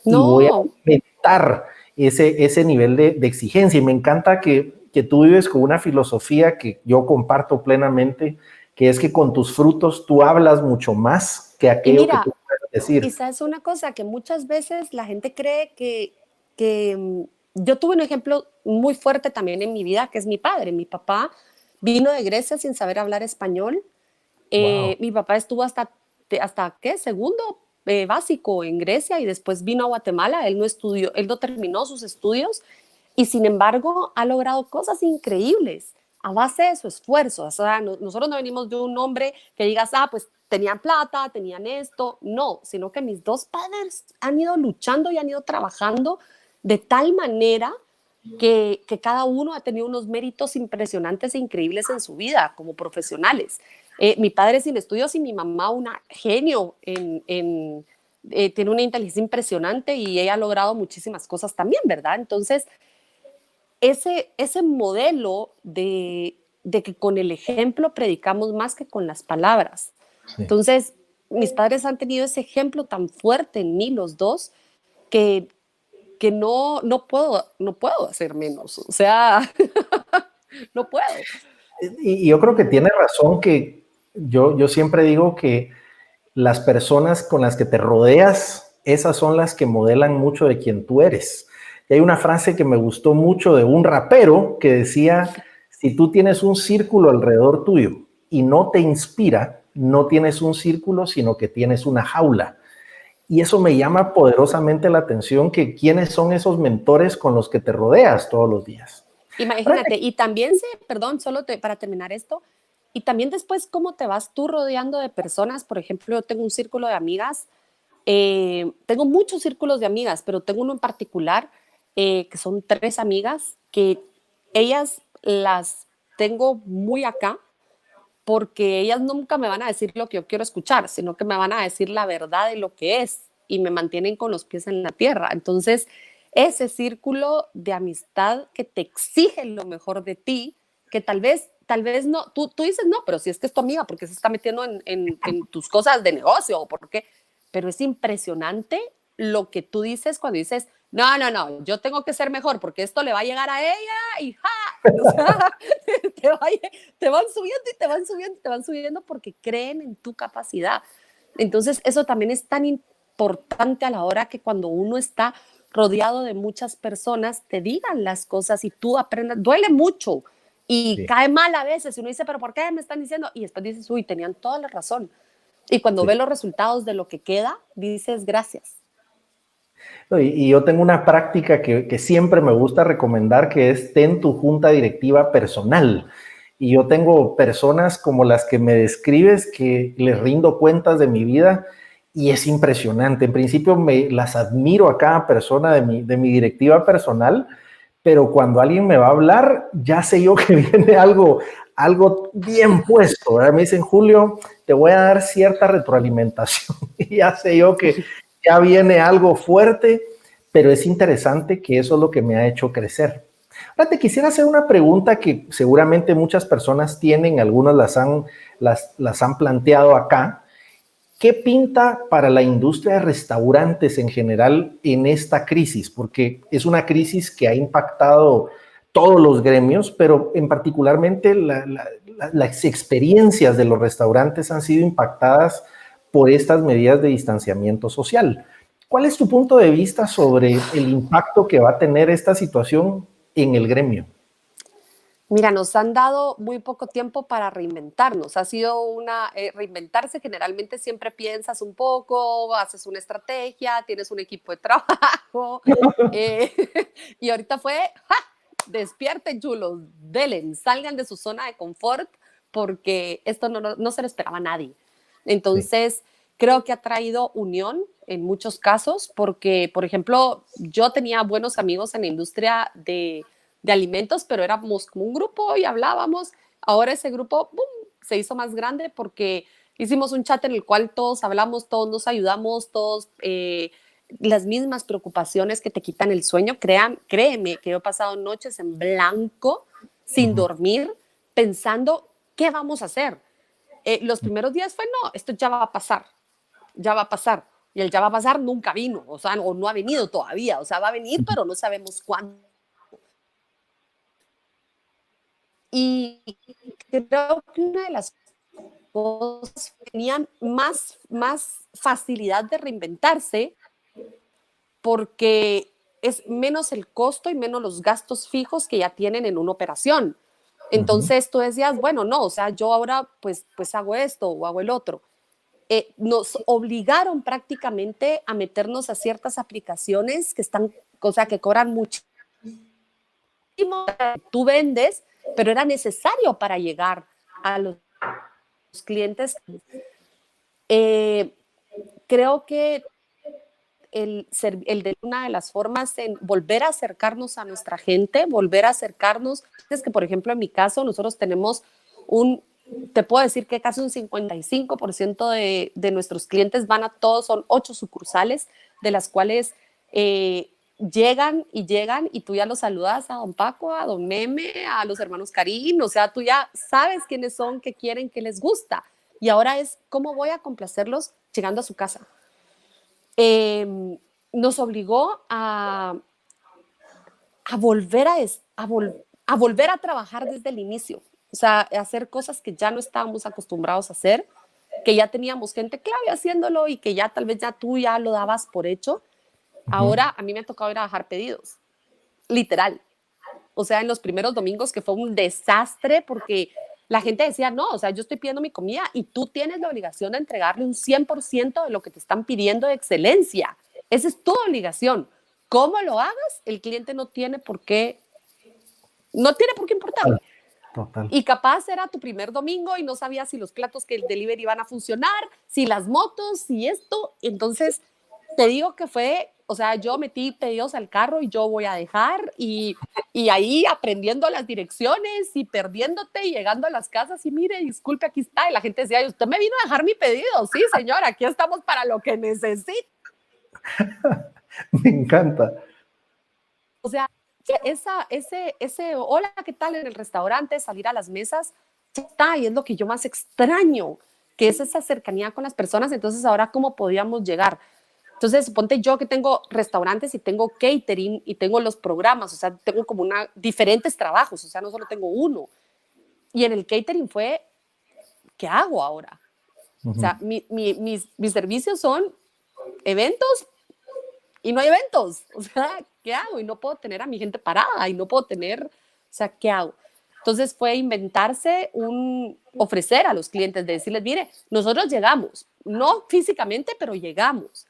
Speaker 4: y voy a aumentar ese nivel de exigencia. Y me encanta que tú vives con una filosofía que yo comparto plenamente, que es que con tus frutos tú hablas mucho más que aquello que tú puedes decir.
Speaker 6: Y sabes una cosa, que muchas veces la gente cree que yo tuve un ejemplo muy fuerte también en mi vida, que es mi padre. Mi papá vino de Grecia sin saber hablar español.
Speaker 4: Wow.
Speaker 6: Mi papá estuvo hasta ¿qué? Segundo básico en Grecia y después vino a Guatemala. Él no estudió, él no terminó sus estudios y sin embargo ha logrado cosas increíbles a base de su esfuerzo. O sea, nosotros no venimos de un hombre que digas, pues tenían plata, tenían esto. No, sino que mis dos padres han ido luchando y han ido trabajando de tal manera que cada uno ha tenido unos méritos impresionantes e increíbles en su vida como profesionales. Mi padre sin estudios y mi mamá una genio tiene una inteligencia impresionante y ella ha logrado muchísimas cosas también, ¿verdad? Entonces, ese modelo de que con el ejemplo predicamos más que con las palabras. Sí. Entonces, mis padres han tenido ese ejemplo tan fuerte en mí, los dos, que no puedo hacer menos. O sea, no puedo.
Speaker 4: Y yo creo que tiene razón que yo siempre digo que las personas con las que te rodeas, esas son las que modelan mucho de quién tú eres. Y hay una frase que me gustó mucho de un rapero que decía, si tú tienes un círculo alrededor tuyo y no te inspira, no tienes un círculo, sino que tienes una jaula. Y eso me llama poderosamente la atención, que quiénes son esos mentores con los que te rodeas todos los días.
Speaker 6: Imagínate, y también para terminar esto, y también después cómo te vas tú rodeando de personas. Por ejemplo, yo tengo un círculo de amigas, tengo muchos círculos de amigas, pero tengo uno en particular que son 3 amigas, que ellas las tengo muy acá, porque ellas nunca me van a decir lo que yo quiero escuchar, sino que me van a decir la verdad de lo que es y me mantienen con los pies en la tierra. Entonces, ese círculo de amistad que te exige lo mejor de ti, que tal vez no, tú dices no, pero si es que es tu amiga, porque se está metiendo en tus cosas de negocio o por qué, pero es impresionante lo que tú dices cuando dices, no, yo tengo que ser mejor porque esto le va a llegar a ella y ¡ja! O sea, te van subiendo y te van subiendo y te van subiendo porque creen en tu capacidad. Entonces, eso también es tan importante a la hora que cuando uno está rodeado de muchas personas, te digan las cosas y tú aprendas. Duele mucho y sí, cae mal a veces. Y uno dice, ¿pero por qué me están diciendo? Y después dices, uy, tenían toda la razón. Y cuando ves los resultados de lo que queda, dices, gracias.
Speaker 4: Y yo tengo una práctica que siempre me gusta recomendar, que es ten tu junta directiva personal. Y yo tengo personas como las que me describes, que les rindo cuentas de mi vida y es impresionante. En principio las admiro a cada persona de mi directiva personal, pero cuando alguien me va a hablar, ya sé yo que viene algo bien puesto, ¿verdad? Me dicen, Julio, te voy a dar cierta retroalimentación. Y ya sé yo que ya viene algo fuerte, pero es interesante que eso es lo que me ha hecho crecer. Ahora te quisiera hacer una pregunta que seguramente muchas personas tienen, algunas las han planteado acá. ¿Qué pinta para la industria de restaurantes en general en esta crisis? Porque es una crisis que ha impactado todos los gremios, pero en particularmente la las experiencias de los restaurantes han sido impactadas por estas medidas de distanciamiento social. ¿Cuál es tu punto de vista sobre el impacto que va a tener esta situación en el gremio?
Speaker 6: Mira, nos han dado muy poco tiempo para reinventarnos. Ha sido reinventarse, generalmente siempre piensas un poco, haces una estrategia, tienes un equipo de trabajo. eh, y ahorita fue, ¡ja! Despierten, chulos, delen, salgan de su zona de confort, porque esto no se lo esperaba a nadie. Entonces, sí, creo que ha traído unión en muchos casos, porque, por ejemplo, yo tenía buenos amigos en la industria de alimentos, pero éramos como un grupo y hablábamos. Ahora ese grupo ¡bum!, se hizo más grande porque hicimos un chat en el cual todos hablamos, todos nos ayudamos, todos las mismas preocupaciones que te quitan el sueño. Créeme que yo he pasado noches en blanco, sin dormir, pensando qué vamos a hacer. Los primeros días fue, no, esto ya va a pasar, ya va a pasar. Y el ya va a pasar nunca vino, o sea, o no ha venido todavía, o sea, va a venir, pero no sabemos cuándo. Y creo que una de las cosas que tenían más facilidad de reinventarse, porque es menos el costo y menos los gastos fijos que ya tienen en una operación. Entonces tú decías, bueno, no, o sea, yo ahora pues hago esto o hago el otro. Nos obligaron prácticamente a meternos a ciertas aplicaciones que están, o sea, que cobran muchísimo. Tú vendes, pero era necesario para llegar a los clientes. Creo que una de las formas en volver a acercarnos a nuestra gente, volver a acercarnos, es que, por ejemplo, en mi caso, nosotros tenemos te puedo decir que casi un 55% de nuestros clientes son 8 sucursales, de las cuales llegan y tú ya los saludas a don Paco, a don Meme, a los hermanos Karim, o sea, tú ya sabes quiénes son, qué quieren, qué les gusta. Y ahora es cómo voy a complacerlos llegando a su casa. Nos obligó a volver a trabajar desde el inicio, o sea, a hacer cosas que ya no estábamos acostumbrados a hacer, que ya teníamos gente clave haciéndolo y que ya tal vez tú ya lo dabas por hecho. Ahora a mí me ha tocado ir a bajar pedidos, literal. O sea, en los primeros domingos, que fue un desastre porque la gente decía, no, o sea, yo estoy pidiendo mi comida y tú tienes la obligación de entregarle un 100% de lo que te están pidiendo de excelencia. Esa es tu obligación. ¿Cómo lo hagas? El cliente no tiene por qué importarle. Total. Y capaz era tu primer domingo y no sabías si los platos que el delivery iban a funcionar, si las motos, si esto. Entonces, te digo que fue, o sea, yo metí pedidos al carro y yo voy a dejar y ahí aprendiendo las direcciones y perdiéndote y llegando a las casas y mire, disculpe, aquí está. Y la gente decía, usted me vino a dejar mi pedido. Sí, señora, aquí estamos para lo que necesite.
Speaker 4: Me encanta.
Speaker 6: O sea, ese hola, ¿qué tal? En el restaurante, salir a las mesas, ya está, y es lo que yo más extraño, que es esa cercanía con las personas. Entonces, ahora, ¿cómo podíamos llegar? Entonces, ponte yo que tengo restaurantes y tengo catering y tengo los programas, o sea, tengo como diferentes trabajos, o sea, no solo tengo uno. Y en el catering fue, ¿qué hago ahora? O sea, mis servicios son eventos y no hay eventos. O sea, ¿qué hago? Y no puedo tener a mi gente parada y no puedo tener, o sea, ¿qué hago? Entonces fue inventarse ofrecer a los clientes, de decirles, mire, nosotros llegamos, no físicamente, pero llegamos.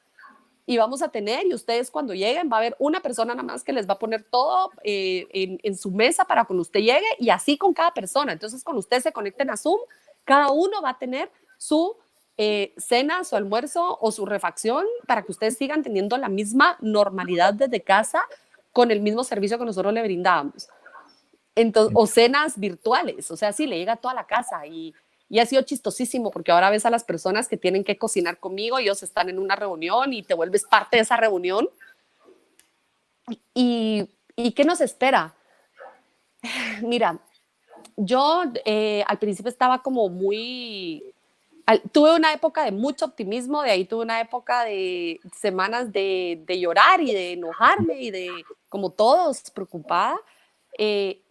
Speaker 6: Y vamos a tener, y ustedes cuando lleguen va a haber una persona nada más que les va a poner todo en su mesa para cuando usted llegue, y así con cada persona. Entonces, cuando ustedes se conecten a Zoom, cada uno va a tener su cena, su almuerzo o su refacción para que ustedes sigan teniendo la misma normalidad desde casa con el mismo servicio que nosotros le brindábamos. Entonces, o cenas virtuales, o sea, sí, le llega a toda la casa y ha sido chistosísimo porque ahora ves a las personas que tienen que cocinar conmigo, ellos están en una reunión y te vuelves parte de esa reunión. ¿Y qué nos espera? Mira, yo al principio estaba como tuve una época de mucho optimismo, de ahí tuve una época de semanas de llorar y de enojarme y de, como todos, preocupada.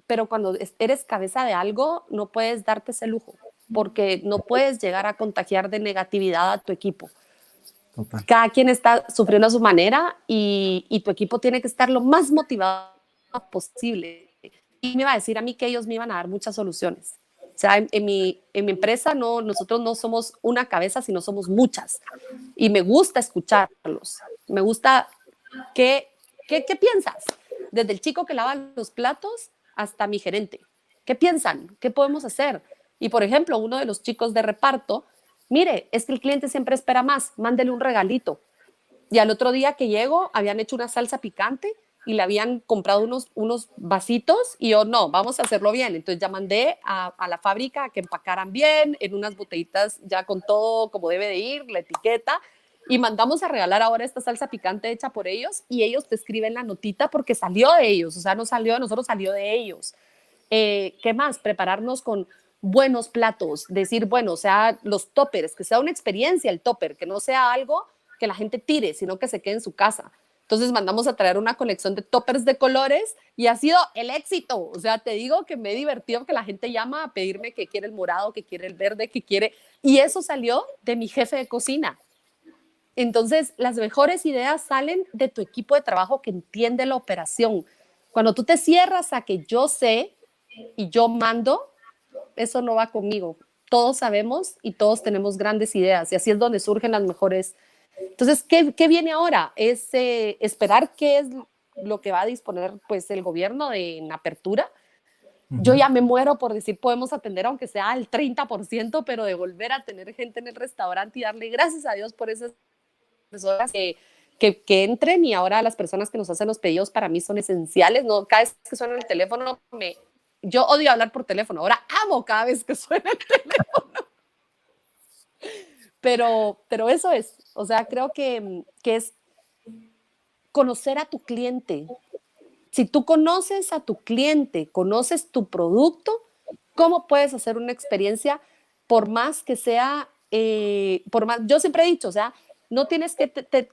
Speaker 6: pero cuando eres cabeza de algo, no puedes darte ese lujo, porque no puedes llegar a contagiar de negatividad a tu equipo.
Speaker 4: Total.
Speaker 6: Cada quien está sufriendo a su manera y tu equipo tiene que estar lo más motivado posible. Y me iba a decir a mí que ellos me iban a dar muchas soluciones. O sea, en mi empresa nosotros no somos una cabeza, sino somos muchas. Y me gusta escucharlos. Me gusta ¿qué piensas? Desde el chico que lava los platos hasta mi gerente. ¿Qué piensan? ¿Qué podemos hacer? Y, por ejemplo, uno de los chicos de reparto, mire, es que el cliente siempre espera más, mándele un regalito. Y al otro día que llego, habían hecho una salsa picante y le habían comprado unos vasitos y yo, no, vamos a hacerlo bien. Entonces ya mandé a la fábrica a que empacaran bien en unas botellitas ya con todo como debe de ir, la etiqueta, y mandamos a regalar ahora esta salsa picante hecha por ellos y ellos te escriben la notita porque salió de ellos, o sea, no salió de nosotros, salió de ellos. ¿Qué más? Prepararnos con buenos platos, decir, bueno, o sea, los toppers, que sea una experiencia el topper, que no sea algo que la gente tire, sino que se quede en su casa. Entonces mandamos a traer una colección de toppers de colores y ha sido el éxito. O sea, te digo que me he divertido porque la gente llama a pedirme que quiere el morado, que quiere el verde, que quiere... Y eso salió de mi jefe de cocina. Entonces, las mejores ideas salen de tu equipo de trabajo que entiende la operación. Cuando tú te cierras a que yo sé y yo mando, eso no va conmigo. Todos sabemos y todos tenemos grandes ideas y así es donde surgen las mejores. Entonces, ¿qué viene ahora? Es esperar qué es lo que va a disponer pues, el gobierno en apertura. Yo ya me muero por decir podemos atender aunque sea al 30%, pero de volver a tener gente en el restaurante y darle gracias a Dios por esas personas que entren, y ahora las personas que nos hacen los pedidos para mí son esenciales. No, cada vez que suena el teléfono, yo odio hablar por teléfono, ahora amo cada vez que suena el teléfono. Pero eso es, o sea, creo que es conocer a tu cliente. Si tú conoces a tu cliente, conoces tu producto, ¿cómo puedes hacer una experiencia por más que sea, yo siempre he dicho, o sea, no tienes que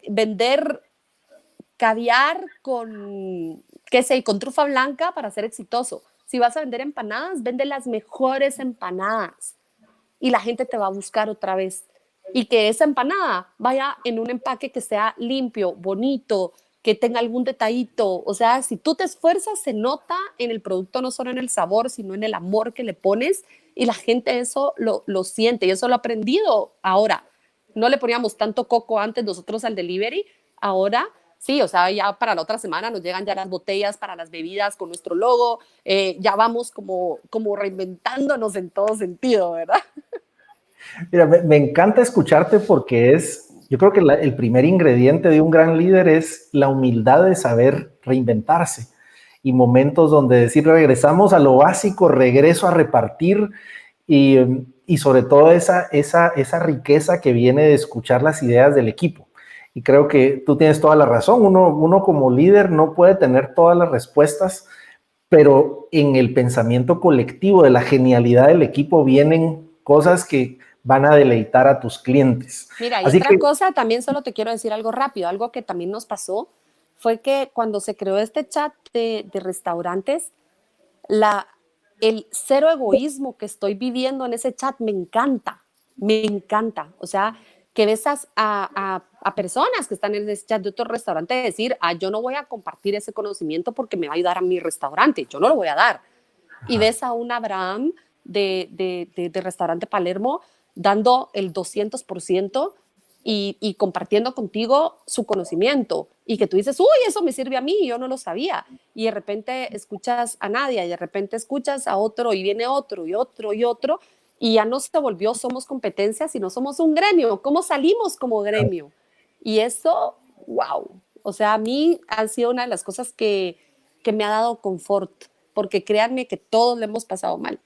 Speaker 6: vender caviar con trufa blanca para ser exitoso. Si vas a vender empanadas, vende las mejores empanadas y la gente te va a buscar otra vez. Y que esa empanada vaya en un empaque que sea limpio, bonito, que tenga algún detallito. O sea, si tú te esfuerzas, se nota en el producto, no solo en el sabor, sino en el amor que le pones, y la gente eso lo siente. Y eso lo he aprendido ahora. No le poníamos tanto coco antes nosotros al delivery, ahora sí, o sea, ya para la otra semana nos llegan ya las botellas para las bebidas con nuestro logo, ya vamos como reinventándonos en todo sentido, ¿verdad?
Speaker 4: Mira, me encanta escucharte porque yo creo que el primer ingrediente de un gran líder es la humildad de saber reinventarse, y momentos donde decir regresamos a lo básico, regreso a repartir, y sobre todo esa riqueza que viene de escuchar las ideas del equipo. Y creo que tú tienes toda la razón. Uno como líder no puede tener todas las respuestas, pero en el pensamiento colectivo de la genialidad del equipo vienen cosas que van a deleitar a tus clientes.
Speaker 6: Mira, y otra cosa, también solo te quiero decir algo rápido, algo que también nos pasó, fue que cuando se creó este chat de restaurantes, el cero egoísmo que estoy viviendo en ese chat me encanta. O sea, que ves a personas que están en ese chat de otro restaurante decir, yo no voy a compartir ese conocimiento porque me va a ayudar a mi restaurante, yo no lo voy a dar. Ajá. Y ves a un Abraham de restaurante Palermo dando el 200% y compartiendo contigo su conocimiento, y que tú dices, uy, eso me sirve a mí, yo no lo sabía, y de repente escuchas a Nadia, y de repente escuchas a otro, y viene otro, y otro, y otro, y ya no se volvió somos competencia, sino somos un gremio. ¿Cómo salimos como gremio? Y eso, wow, o sea, a mí ha sido una de las cosas que me ha dado confort, porque créanme que todos le hemos pasado mal.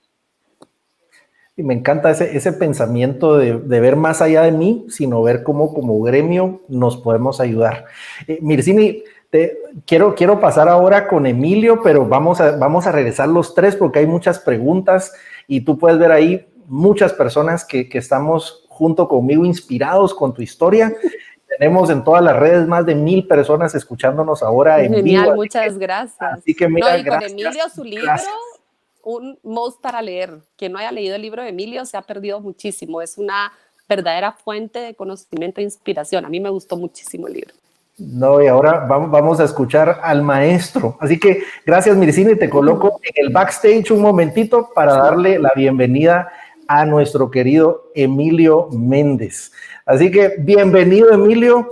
Speaker 4: Y me encanta ese pensamiento de ver más allá de mí, sino ver cómo como gremio nos podemos ayudar. Mircini, quiero pasar ahora con Emilio, pero vamos a regresar los tres porque hay muchas preguntas y tú puedes ver ahí muchas personas que estamos junto conmigo inspirados con tu historia. Tenemos en todas las redes más de 1,000 personas escuchándonos ahora en
Speaker 6: Genial,
Speaker 4: vivo.
Speaker 6: Muchas gracias.
Speaker 4: Así que mira,
Speaker 6: y con Emilio, su libro, un must para leer. Quien no haya leído el libro de Emilio se ha perdido muchísimo. Es una verdadera fuente de conocimiento e inspiración. A mí me gustó muchísimo el libro.
Speaker 4: No, y ahora vamos a escuchar al maestro. Así que gracias, Mircini. Te coloco en el backstage un momentito para darle la bienvenida a nuestro querido Emilio Méndez. Así que bienvenido, Emilio.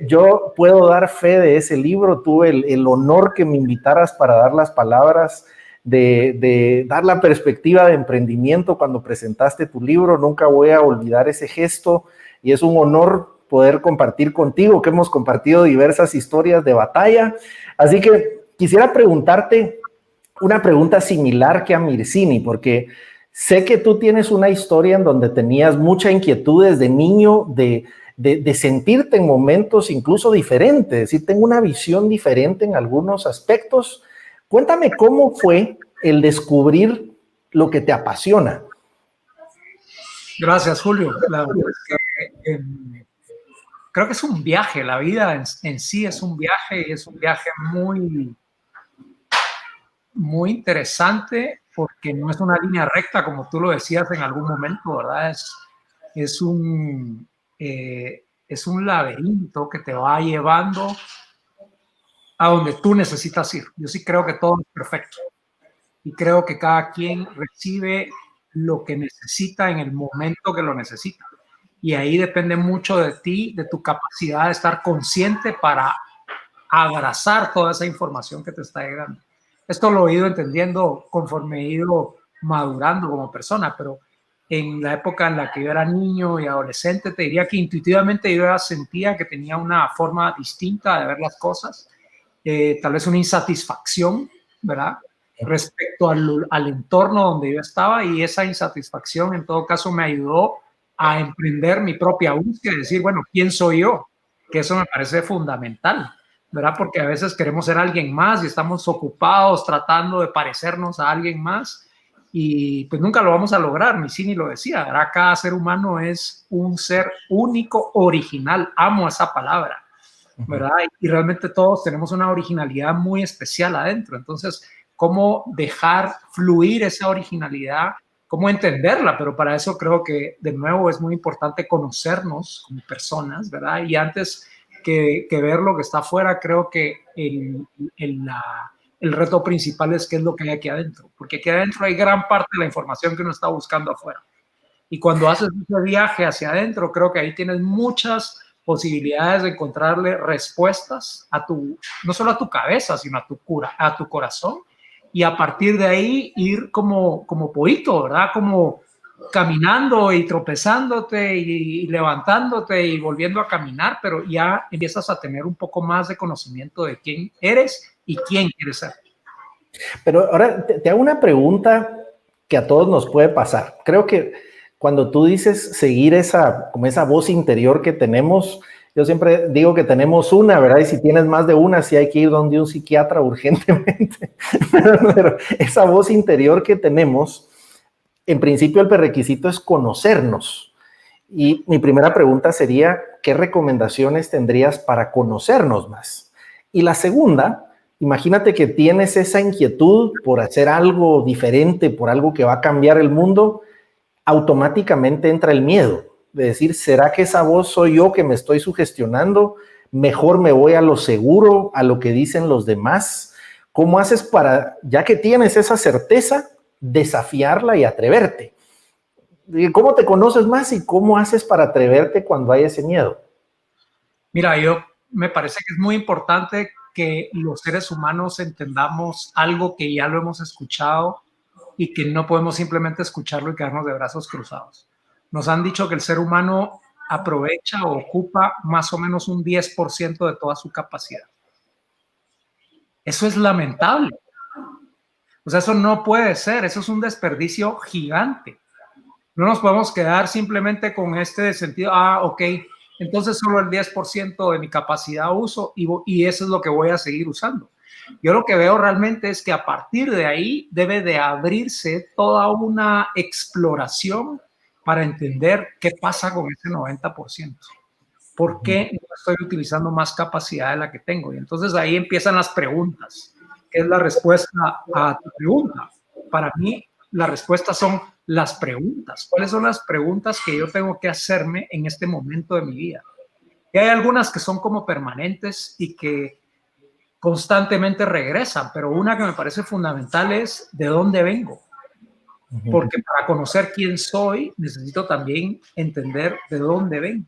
Speaker 4: Yo puedo dar fe de ese libro. Tuve el honor que me invitaras para dar las palabras de dar la perspectiva de emprendimiento cuando presentaste tu libro. Nunca voy a olvidar ese gesto y es un honor poder compartir contigo, que hemos compartido diversas historias de batalla. Así que quisiera preguntarte una pregunta similar que a Mircini, porque sé que tú tienes una historia en donde tenías mucha inquietud desde niño de sentirte en momentos incluso diferentes, es decir, tengo una visión diferente en algunos aspectos. Cuéntame cómo fue el descubrir lo que te apasiona.
Speaker 5: Gracias, Julio. La verdad es que creo que es un viaje, la vida en sí es un viaje muy, muy interesante porque no es una línea recta como tú lo decías en algún momento, ¿verdad? Es un laberinto que te va llevando a donde tú necesitas ir. Yo sí creo que todo es perfecto y creo que cada quien recibe lo que necesita en el momento que lo necesita. Y ahí depende mucho de ti, de tu capacidad de estar consciente para abrazar toda esa información que te está llegando. Esto lo he ido entendiendo conforme he ido madurando como persona, pero en la época en la que yo era niño y adolescente, te diría que intuitivamente yo ya sentía que tenía una forma distinta de ver las cosas, tal vez una insatisfacción, ¿verdad? Respecto al entorno donde yo estaba, y esa insatisfacción en todo caso me ayudó a emprender mi propia búsqueda y decir, bueno, ¿quién soy yo? Que eso me parece fundamental, ¿verdad? Porque a veces queremos ser alguien más y estamos ocupados tratando de parecernos a alguien más y pues nunca lo vamos a lograr. Mircini lo decía, ¿verdad? Cada ser humano es un ser único, original. Amo esa palabra, ¿verdad? Y realmente todos tenemos una originalidad muy especial adentro. Entonces, ¿cómo dejar fluir esa originalidad? ¿Cómo entenderla? Pero para eso creo que, de nuevo, es muy importante conocernos como personas, ¿verdad? Y antes que ver lo que está afuera, creo que el reto principal es qué es lo que hay aquí adentro, porque aquí adentro hay gran parte de la información que uno está buscando afuera. Y cuando haces ese viaje hacia adentro, creo que ahí tienes muchas posibilidades de encontrarle respuestas a no solo a tu cabeza, sino a tu corazón, y a partir de ahí ir como pollito, ¿verdad? Como caminando y tropezándote y levantándote y volviendo a caminar, pero ya empiezas a tener un poco más de conocimiento de quién eres y quién quieres ser.
Speaker 4: Pero ahora te hago una pregunta que a todos nos puede pasar. Creo que cuando tú dices seguir como esa voz interior que tenemos, yo siempre digo que tenemos una, ¿verdad? Y si tienes más de una, sí hay que ir donde un psiquiatra urgentemente. Pero esa voz interior que tenemos, en principio el prerequisito es conocernos. Y mi primera pregunta sería, ¿qué recomendaciones tendrías para conocernos más? Y la segunda, imagínate que tienes esa inquietud por hacer algo diferente, por algo que va a cambiar el mundo, automáticamente entra el miedo de decir, ¿será que esa voz soy yo que me estoy sugestionando? Mejor me voy a lo seguro, a lo que dicen los demás. ¿Cómo haces para, ya que tienes esa certeza, desafiarla y atreverte? ¿Cómo te conoces más y cómo haces para atreverte cuando hay ese miedo?
Speaker 5: Mira, me parece que es muy importante que los seres humanos entendamos algo que ya lo hemos escuchado y que no podemos simplemente escucharlo y quedarnos de brazos cruzados. Nos han dicho que el ser humano aprovecha o ocupa más o menos un 10% de toda su capacidad. Eso es lamentable. O sea, eso no puede ser, eso es un desperdicio gigante. No nos podemos quedar simplemente con este sentido, ok, entonces solo el 10% de mi capacidad uso y eso es lo que voy a seguir usando. Yo lo que veo realmente es que a partir de ahí debe de abrirse toda una exploración para entender qué pasa con ese 90%. ¿Por qué no estoy utilizando más capacidad de la que tengo? Y entonces ahí empiezan las preguntas. ¿Qué es la respuesta a tu pregunta? para mí las respuestas son las preguntas. ¿Cuáles son las preguntas que yo tengo que hacerme en este momento de mi vida? Y hay algunas que son como permanentes y que constantemente regresan, pero una que me parece fundamental es ¿de dónde vengo? Porque para conocer quién soy, necesito también entender de dónde vengo.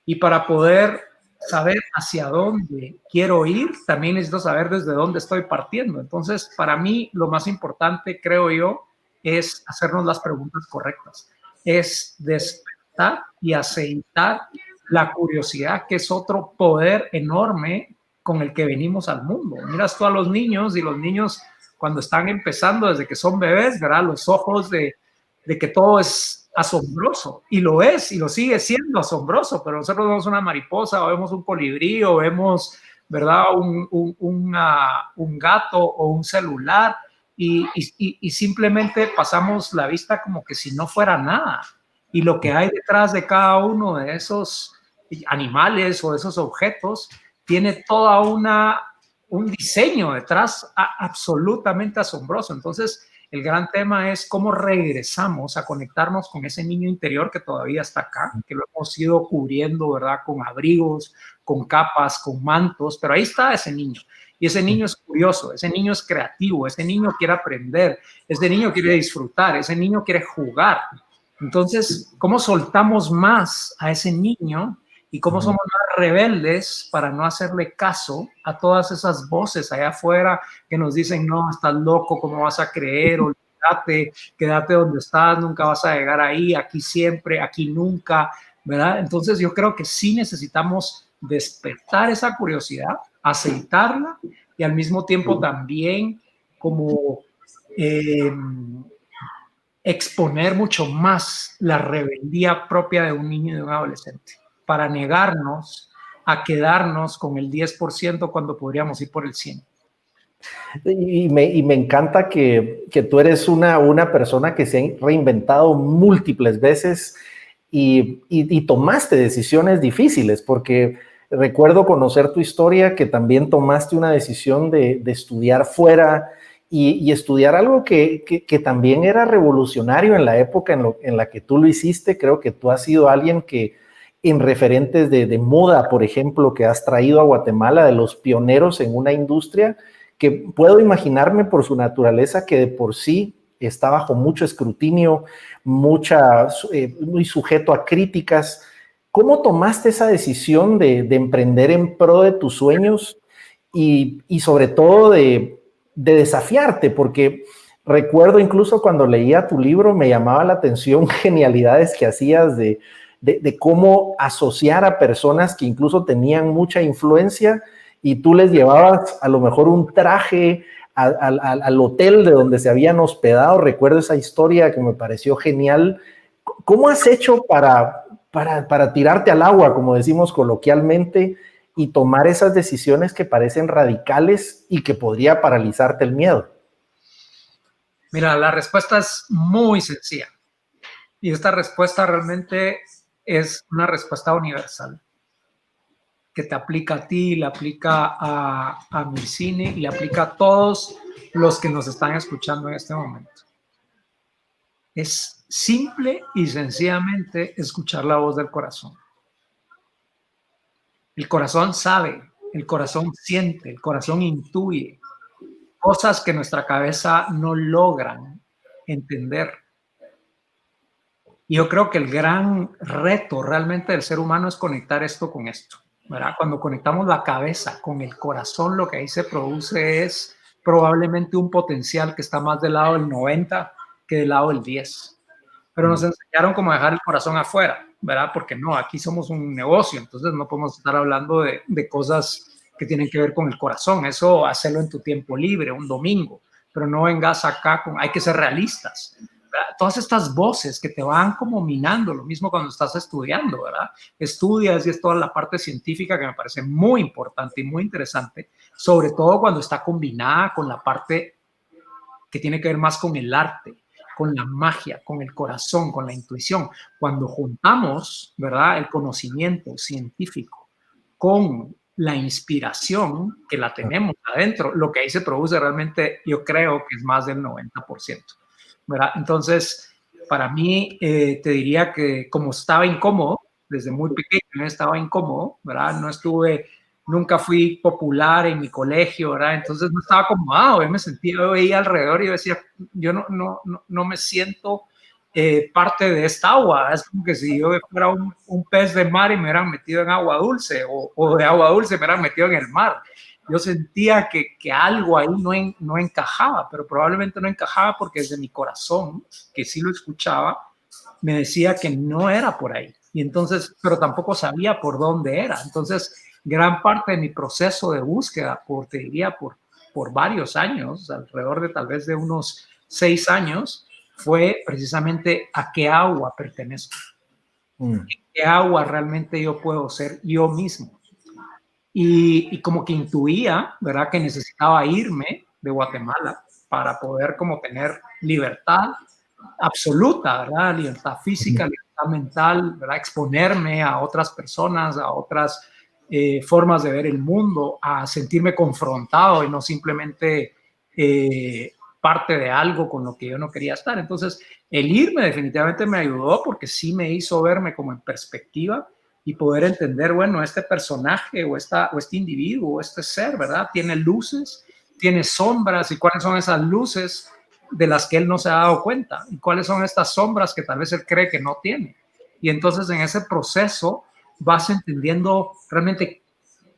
Speaker 5: Y para poder saber hacia dónde quiero ir, también necesito saber desde dónde estoy partiendo. Entonces, para mí, lo más importante, creo yo, es hacernos las preguntas correctas. Es despertar y aceitar la curiosidad, que es otro poder enorme con el que venimos al mundo. Miras tú a los niños, y los niños cuando están empezando, desde que son bebés, ¿verdad? Los ojos de que todo es asombroso, y lo es, y lo sigue siendo asombroso, pero nosotros vemos una mariposa, o vemos un colibrí, o vemos, ¿verdad?, un gato o un celular, y simplemente pasamos la vista como que si no fuera nada. Y lo que hay detrás de cada uno de esos animales o de esos objetos tiene toda un diseño detrás absolutamente asombroso. Entonces, el gran tema es cómo regresamos a conectarnos con ese niño interior que todavía está acá, que lo hemos ido cubriendo, ¿verdad?, con abrigos, con capas, con mantos, pero ahí está ese niño. Y ese niño es curioso, ese niño es creativo, ese niño quiere aprender, ese niño quiere disfrutar, ese niño quiere jugar. Entonces, ¿cómo soltamos más a ese niño y cómo somos más rebeldes para no hacerle caso a todas esas voces allá afuera que nos dicen, no, estás loco, ¿cómo vas a creer? Olvídate, quédate donde estás, nunca vas a llegar ahí, aquí siempre, aquí nunca, ¿verdad? Entonces yo creo que sí necesitamos despertar esa curiosidad, aceitarla, y al mismo tiempo también como exponer mucho más la rebeldía propia de un niño y de un adolescente, para negarnos a quedarnos con el 10% cuando podríamos ir por el 100%.
Speaker 4: Y me encanta que tú eres una persona que se ha reinventado múltiples veces y tomaste decisiones difíciles, porque recuerdo conocer tu historia, que también tomaste una decisión de estudiar fuera y estudiar algo que también era revolucionario en la época en la que tú lo hiciste. Creo que tú has sido alguien que en referentes de moda, por ejemplo, que has traído a Guatemala, de los pioneros en una industria que puedo imaginarme por su naturaleza que de por sí está bajo mucho escrutinio, muy sujeto a críticas. ¿Cómo tomaste esa decisión de emprender en pro de tus sueños y sobre todo de desafiarte? Porque recuerdo incluso cuando leía tu libro me llamaba la atención genialidades que hacías de cómo asociar a personas que incluso tenían mucha influencia, y tú les llevabas a lo mejor un traje al hotel de donde se habían hospedado. Recuerdo esa historia que me pareció genial. ¿Cómo has hecho para tirarte al agua, como decimos coloquialmente, y tomar esas decisiones que parecen radicales y que podría paralizarte el miedo?
Speaker 5: Mira, la respuesta es muy sencilla. Y esta respuesta realmente es una respuesta universal, que te aplica a ti, le aplica a mi cine y le aplica a todos los que nos están escuchando en este momento. Es simple y sencillamente escuchar la voz del corazón. El corazón sabe, el corazón siente, el corazón intuye cosas que nuestra cabeza no logran entender. Y yo creo que el gran reto realmente del ser humano es conectar esto con esto, ¿verdad? Cuando conectamos la cabeza con el corazón, lo que ahí se produce es probablemente un potencial que está más del lado del 90 que del lado del 10. Pero nos enseñaron cómo dejar el corazón afuera, ¿verdad? Porque no, aquí somos un negocio, entonces no podemos estar hablando de cosas que tienen que ver con el corazón. Eso, hacerlo en tu tiempo libre, un domingo, pero no vengas acá hay que ser realistas, ¿verdad? Todas estas voces que te van como minando, lo mismo cuando estás estudiando, ¿verdad? Estudias y es toda la parte científica que me parece muy importante y muy interesante, sobre todo cuando está combinada con la parte que tiene que ver más con el arte, con la magia, con el corazón, con la intuición. Cuando juntamos, ¿verdad?, el conocimiento científico con la inspiración que la tenemos adentro, lo que ahí se produce realmente, yo creo que es más del 90%, ¿verdad? Entonces, para mí, te diría que como estaba incómodo, desde muy pequeño estaba incómodo, ¿verdad? Nunca fui popular en mi colegio, ¿verdad? Entonces no estaba acomodado, yo veía alrededor y yo decía, yo no me siento parte de esta agua. Es como que si yo fuera un pez de mar y me hubieran metido en agua dulce, o de agua dulce me hubieran metido en el mar. Yo sentía que algo ahí no encajaba, pero probablemente no encajaba porque desde mi corazón, que sí lo escuchaba, me decía que no era por ahí. Y entonces, pero tampoco sabía por dónde era. Entonces, gran parte de mi proceso de búsqueda, te diría, por varios años, alrededor de tal vez de unos 6 años, fue precisamente a qué agua pertenezco. ¿Qué agua realmente yo puedo ser yo mismo? Y como que intuía, ¿verdad?, que necesitaba irme de Guatemala para poder como tener libertad absoluta, ¿verdad? Libertad física, libertad mental, ¿verdad? Exponerme a otras personas, a otras formas de ver el mundo, a sentirme confrontado y no simplemente parte de algo con lo que yo no quería estar. Entonces, el irme definitivamente me ayudó porque sí me hizo verme como en perspectiva y poder entender, bueno, este personaje o este individuo o este ser, ¿verdad? Tiene luces, tiene sombras, y cuáles son esas luces de las que él no se ha dado cuenta y cuáles son estas sombras que tal vez él cree que no tiene. Y entonces en ese proceso vas entendiendo realmente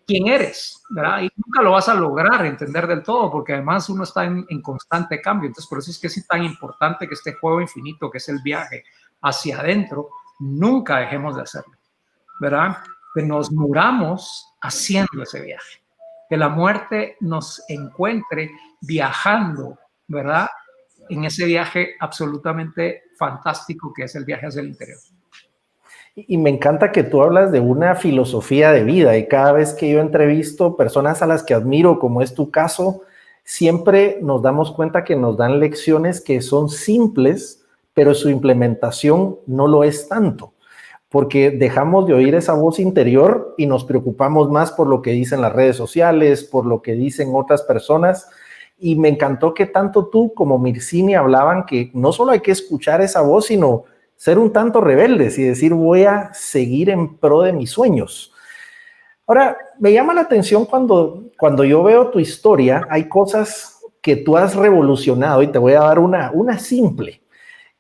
Speaker 5: quién eres, ¿verdad? Y nunca lo vas a lograr entender del todo porque además uno está en constante cambio. Entonces por eso es que es tan importante que este juego infinito, que es el viaje hacia adentro, nunca dejemos de hacerlo, ¿verdad? Que nos muramos haciendo ese viaje, que la muerte nos encuentre viajando, ¿verdad?, en ese viaje absolutamente fantástico que es el viaje hacia el interior.
Speaker 4: Y me encanta que tú hablas de una filosofía de vida, y cada vez que yo entrevisto personas a las que admiro, como es tu caso, siempre nos damos cuenta que nos dan lecciones que son simples, pero su implementación no lo es tanto, porque dejamos de oír esa voz interior y nos preocupamos más por lo que dicen las redes sociales, por lo que dicen otras personas. Y me encantó que tanto tú como Mircini hablaban que no solo hay que escuchar esa voz, sino ser un tanto rebeldes y decir, voy a seguir en pro de mis sueños. Ahora, me llama la atención cuando yo veo tu historia, hay cosas que tú has revolucionado, y te voy a dar una simple,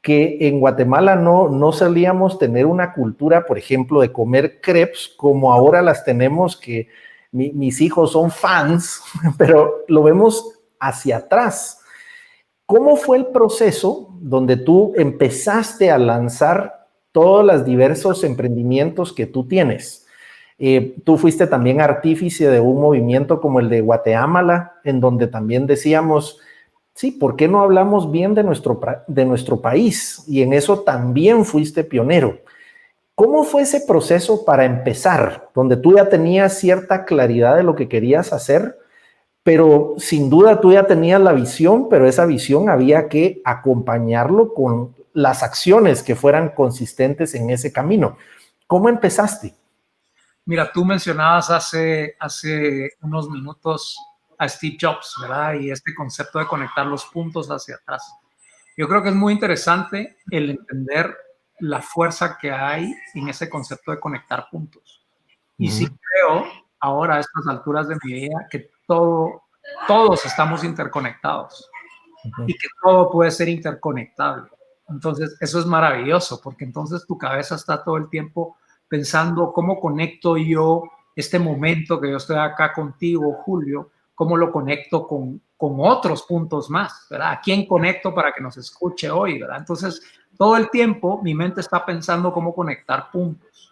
Speaker 4: que en Guatemala no solíamos tener una cultura, por ejemplo, de comer crepes como ahora las tenemos, que mis hijos son fans, pero lo vemos hacia atrás. ¿Cómo fue el proceso donde tú empezaste a lanzar todos los diversos emprendimientos que tú tienes? Tú fuiste también artífice de un movimiento como el de Guateámala, en donde también decíamos, sí, ¿por qué no hablamos bien de nuestro país? Y en eso también fuiste pionero. ¿Cómo fue ese proceso para empezar, donde tú ya tenías cierta claridad de lo que querías hacer? Pero sin duda tú ya tenías la visión, pero esa visión había que acompañarlo con las acciones que fueran consistentes en ese camino. ¿Cómo empezaste?
Speaker 5: Mira, tú mencionabas hace unos minutos a Steve Jobs, ¿verdad? Y este concepto de conectar los puntos hacia atrás. Yo creo que es muy interesante el entender la fuerza que hay en ese concepto de conectar puntos. Y sí creo, ahora a estas alturas de mi vida, que todos estamos interconectados y que todo puede ser interconectable. Entonces, eso es maravilloso, porque entonces tu cabeza está todo el tiempo pensando cómo conecto yo este momento que yo estoy acá contigo, Julio, cómo lo conecto con otros puntos más, ¿verdad? ¿A quién conecto para que nos escuche hoy, ¿verdad? Entonces, todo el tiempo mi mente está pensando cómo conectar puntos.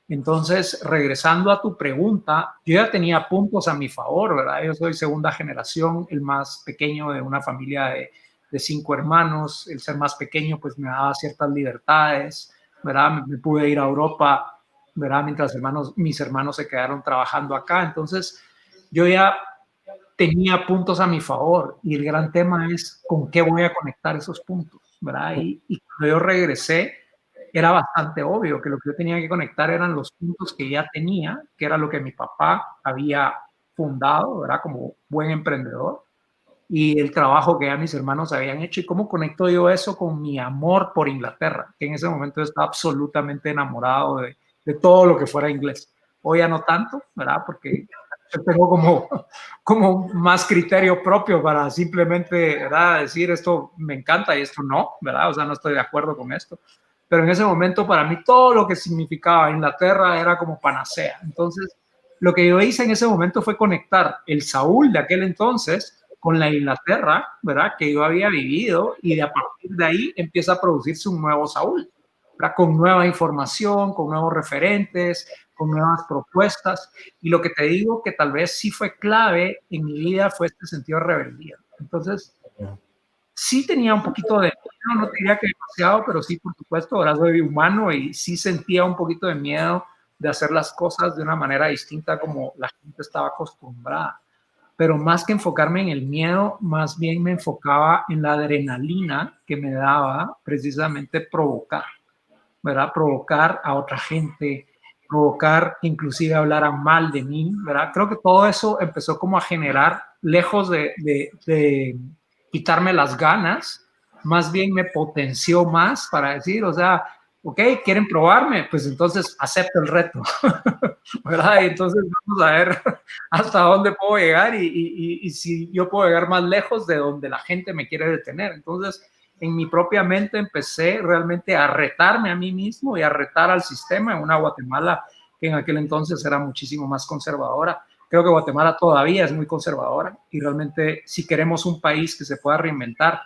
Speaker 5: Entonces, regresando a tu pregunta, yo ya tenía puntos a mi favor, ¿verdad? Yo soy segunda generación, el más pequeño de una familia de 5 hermanos. El ser más pequeño, pues me daba ciertas libertades, ¿verdad? Me pude ir a Europa, ¿verdad? Mientras mis hermanos se quedaron trabajando acá. Entonces, yo ya tenía puntos a mi favor, y el gran tema es con qué voy a conectar esos puntos, ¿verdad? Y cuando yo regresé, era bastante obvio que lo que yo tenía que conectar eran los puntos que ya tenía, que era lo que mi papá había fundado, ¿verdad? Como buen emprendedor, y el trabajo que ya mis hermanos habían hecho, y cómo conecto yo eso con mi amor por Inglaterra, que en ese momento yo estaba absolutamente enamorado de todo lo que fuera inglés. Hoy ya no tanto, ¿verdad? Porque yo tengo como más criterio propio para simplemente, ¿verdad? Decir esto me encanta y esto no, ¿verdad? O sea, no estoy de acuerdo con esto. Pero en ese momento para mí todo lo que significaba Inglaterra era como panacea. Entonces, lo que yo hice en ese momento fue conectar el Saúl de aquel entonces con la Inglaterra, ¿verdad? Que yo había vivido, y a partir de ahí empieza a producirse un nuevo Saúl, ¿verdad? Con nueva información, con nuevos referentes, con nuevas propuestas. Y lo que te digo que tal vez sí fue clave en mi vida fue este sentido de rebeldía. Entonces, sí tenía un poquito de miedo, no te diría que demasiado, pero sí, por supuesto, ahora soy humano y sí sentía un poquito de miedo de hacer las cosas de una manera distinta como la gente estaba acostumbrada. Pero más que enfocarme en el miedo, más bien me enfocaba en la adrenalina que me daba precisamente provocar, ¿verdad? Provocar a otra gente, provocar que inclusive hablaran mal de mí, ¿verdad? Creo que todo eso empezó como a generar, lejos de quitarme las ganas, más bien me potenció más para decir, o sea, ok, quieren probarme, pues entonces acepto el reto, ¿verdad? Y entonces vamos a ver hasta dónde puedo llegar y si yo puedo llegar más lejos de donde la gente me quiere detener. Entonces, en mi propia mente empecé realmente a retarme a mí mismo y a retar al sistema en una Guatemala que en aquel entonces era muchísimo más conservadora. Creo que Guatemala todavía es muy conservadora y realmente si queremos un país que se pueda reinventar,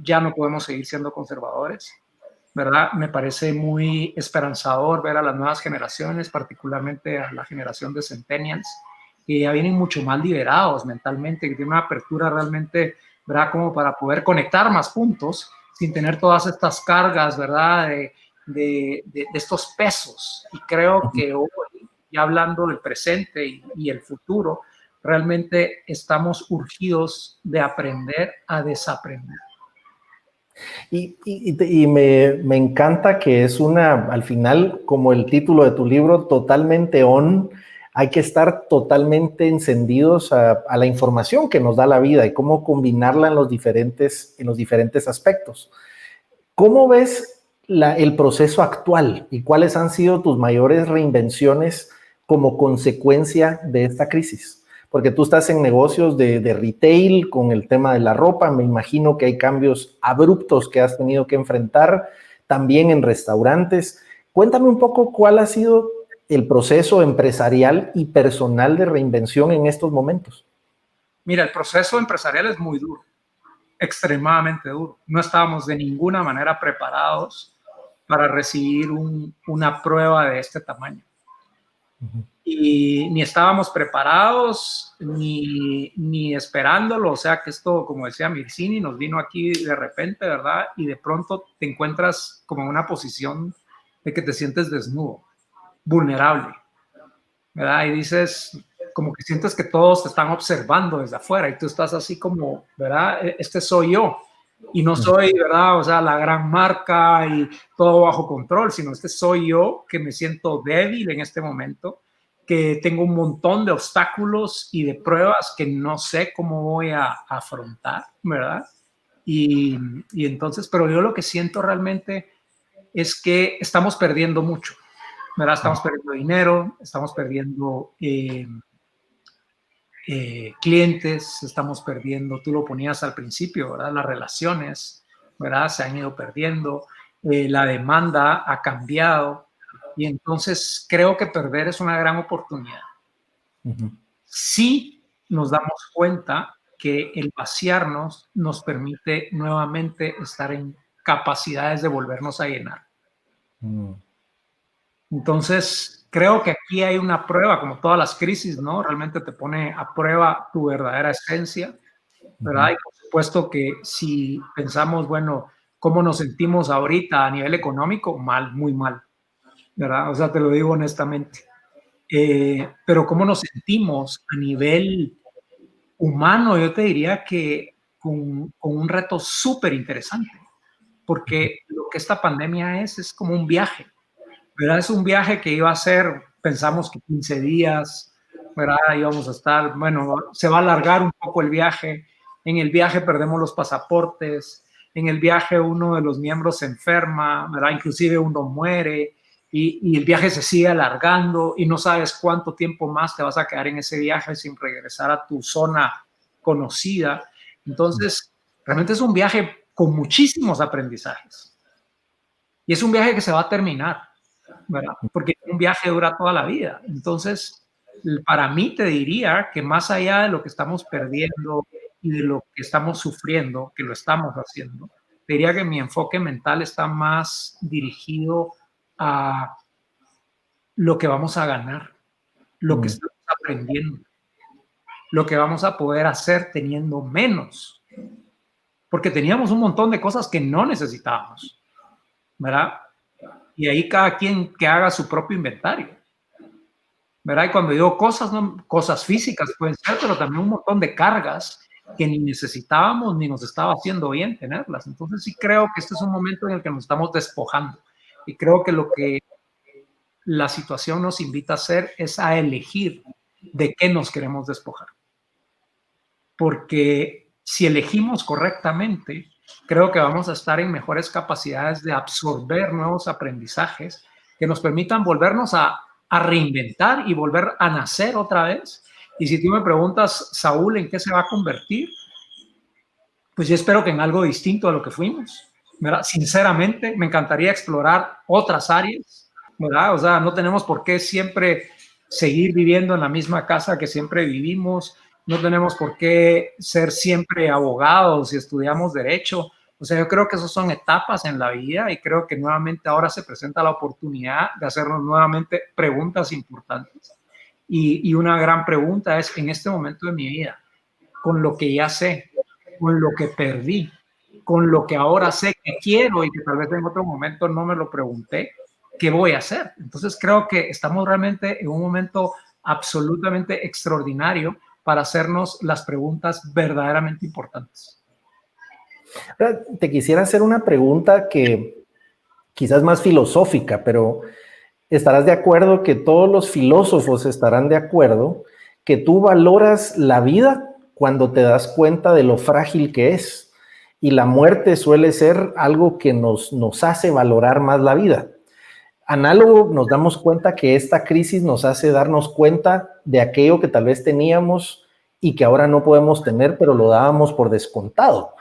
Speaker 5: ya no podemos seguir siendo conservadores, ¿verdad? Me parece muy esperanzador ver a las nuevas generaciones, particularmente a la generación de centennials, que ya vienen mucho más liberados mentalmente, que tienen una apertura realmente, ¿verdad? Como para poder conectar más puntos sin tener todas estas cargas, ¿verdad? De estos pesos. Y creo que hoy, ya hablando del presente y el futuro, realmente estamos urgidos de aprender a desaprender.
Speaker 4: Y me encanta que es al final, como el título de tu libro, totalmente on. Hay que estar totalmente encendidos a la información que nos da la vida y cómo combinarla en los diferentes aspectos. ¿Cómo ves el proceso actual y cuáles han sido tus mayores reinvenciones como consecuencia de esta crisis? Porque tú estás en negocios de retail con el tema de la ropa, me imagino que hay cambios abruptos que has tenido que enfrentar, también en restaurantes. Cuéntame un poco cuál ha sido el proceso empresarial y personal de reinvención en estos momentos.
Speaker 5: Mira, el proceso empresarial es muy duro, extremadamente duro. No estábamos de ninguna manera preparados para recibir una prueba de este tamaño. Y ni estábamos preparados, ni esperándolo. O sea que esto, como decía Mircini, nos vino aquí de repente, ¿verdad? Y de pronto te encuentras como en una posición de que te sientes desnudo, vulnerable, ¿verdad? Y dices, como que sientes que todos te están observando desde afuera y tú estás así como, ¿verdad? Este soy yo. Y no soy, ¿verdad? O sea, la gran marca y todo bajo control, sino este soy yo que me siento débil en este momento, que tengo un montón de obstáculos y de pruebas que no sé cómo voy a afrontar, ¿verdad? Y entonces, pero yo lo que siento realmente es que estamos perdiendo mucho, ¿verdad? Estamos perdiendo dinero, estamos perdiendo clientes, estamos perdiendo, tú lo ponías al principio, ¿verdad? Las relaciones, ¿verdad? Se han ido perdiendo, la demanda ha cambiado y entonces creo que perder es una gran oportunidad. Si nos damos cuenta que el vaciarnos nos permite nuevamente estar en capacidades de volvernos a llenar. Entonces, creo que aquí hay una prueba, como todas las crisis, ¿no? Realmente te pone a prueba tu verdadera esencia, ¿verdad? Y por supuesto que si pensamos, bueno, ¿cómo nos sentimos ahorita a nivel económico? Mal, muy mal, ¿verdad? O sea, te lo digo honestamente. Pero ¿cómo nos sentimos a nivel humano? Yo te diría que con un reto súper interesante, porque lo lo que esta pandemia es como un viaje, ¿verdad? Es un viaje que iba a ser, pensamos que 15 días, ¿verdad? Íbamos a estar, bueno, se va a alargar un poco el viaje. En el viaje perdemos los pasaportes, en el viaje uno de los miembros se enferma, ¿verdad? Inclusive uno muere y el viaje se sigue alargando y no sabes cuánto tiempo más te vas a quedar en ese viaje sin regresar a tu zona conocida. Entonces, realmente es un viaje con muchísimos aprendizajes. Y es un viaje que se va a terminar, ¿verdad? Porque un viaje dura toda la vida. Entonces, para mí te diría que más allá de lo que estamos perdiendo y de lo que estamos sufriendo, que lo estamos haciendo, te diría que mi enfoque mental está más dirigido a lo que vamos a ganar, lo que estamos aprendiendo, lo que vamos a poder hacer teniendo menos. Porque teníamos un montón de cosas que no necesitábamos, ¿verdad? Y ahí cada quien que haga su propio inventario, ¿verdad? Y cuando digo cosas, no, cosas físicas pueden ser, pero también un montón de cargas que ni necesitábamos ni nos estaba haciendo bien tenerlas. Entonces sí creo que este es un momento en el que nos estamos despojando. Y creo que lo que la situación nos invita a hacer es a elegir de qué nos queremos despojar. Porque si elegimos correctamente, creo que vamos a estar en mejores capacidades de absorber nuevos aprendizajes que nos permitan volvernos a reinventar y volver a nacer otra vez. Y si tú me preguntas, Saúl, ¿en qué se va a convertir? Pues yo espero que en algo distinto a lo que fuimos, ¿verdad? Sinceramente, me encantaría explorar otras áreas, ¿verdad? O sea, no tenemos por qué siempre seguir viviendo en la misma casa que siempre vivimos. No tenemos por qué ser siempre abogados y estudiamos derecho. O sea, yo creo que esas son etapas en la vida y creo que nuevamente ahora se presenta la oportunidad de hacernos nuevamente preguntas importantes. Y una gran pregunta es, en este momento de mi vida, con lo que ya sé, con lo que perdí, con lo que ahora sé que quiero y que tal vez en otro momento no me lo pregunté, ¿qué voy a hacer? Entonces creo que estamos realmente en un momento absolutamente extraordinario para hacernos las preguntas verdaderamente importantes.
Speaker 4: Te quisiera hacer una pregunta que quizás más filosófica, pero estarás de acuerdo que todos los filósofos estarán de acuerdo que tú valoras la vida cuando te das cuenta de lo frágil que es. Y la muerte suele ser algo que nos hace valorar más la vida. Análogo, nos damos cuenta que esta crisis nos hace darnos cuenta de aquello que tal vez teníamos y que ahora no podemos tener, pero lo dábamos por descontado.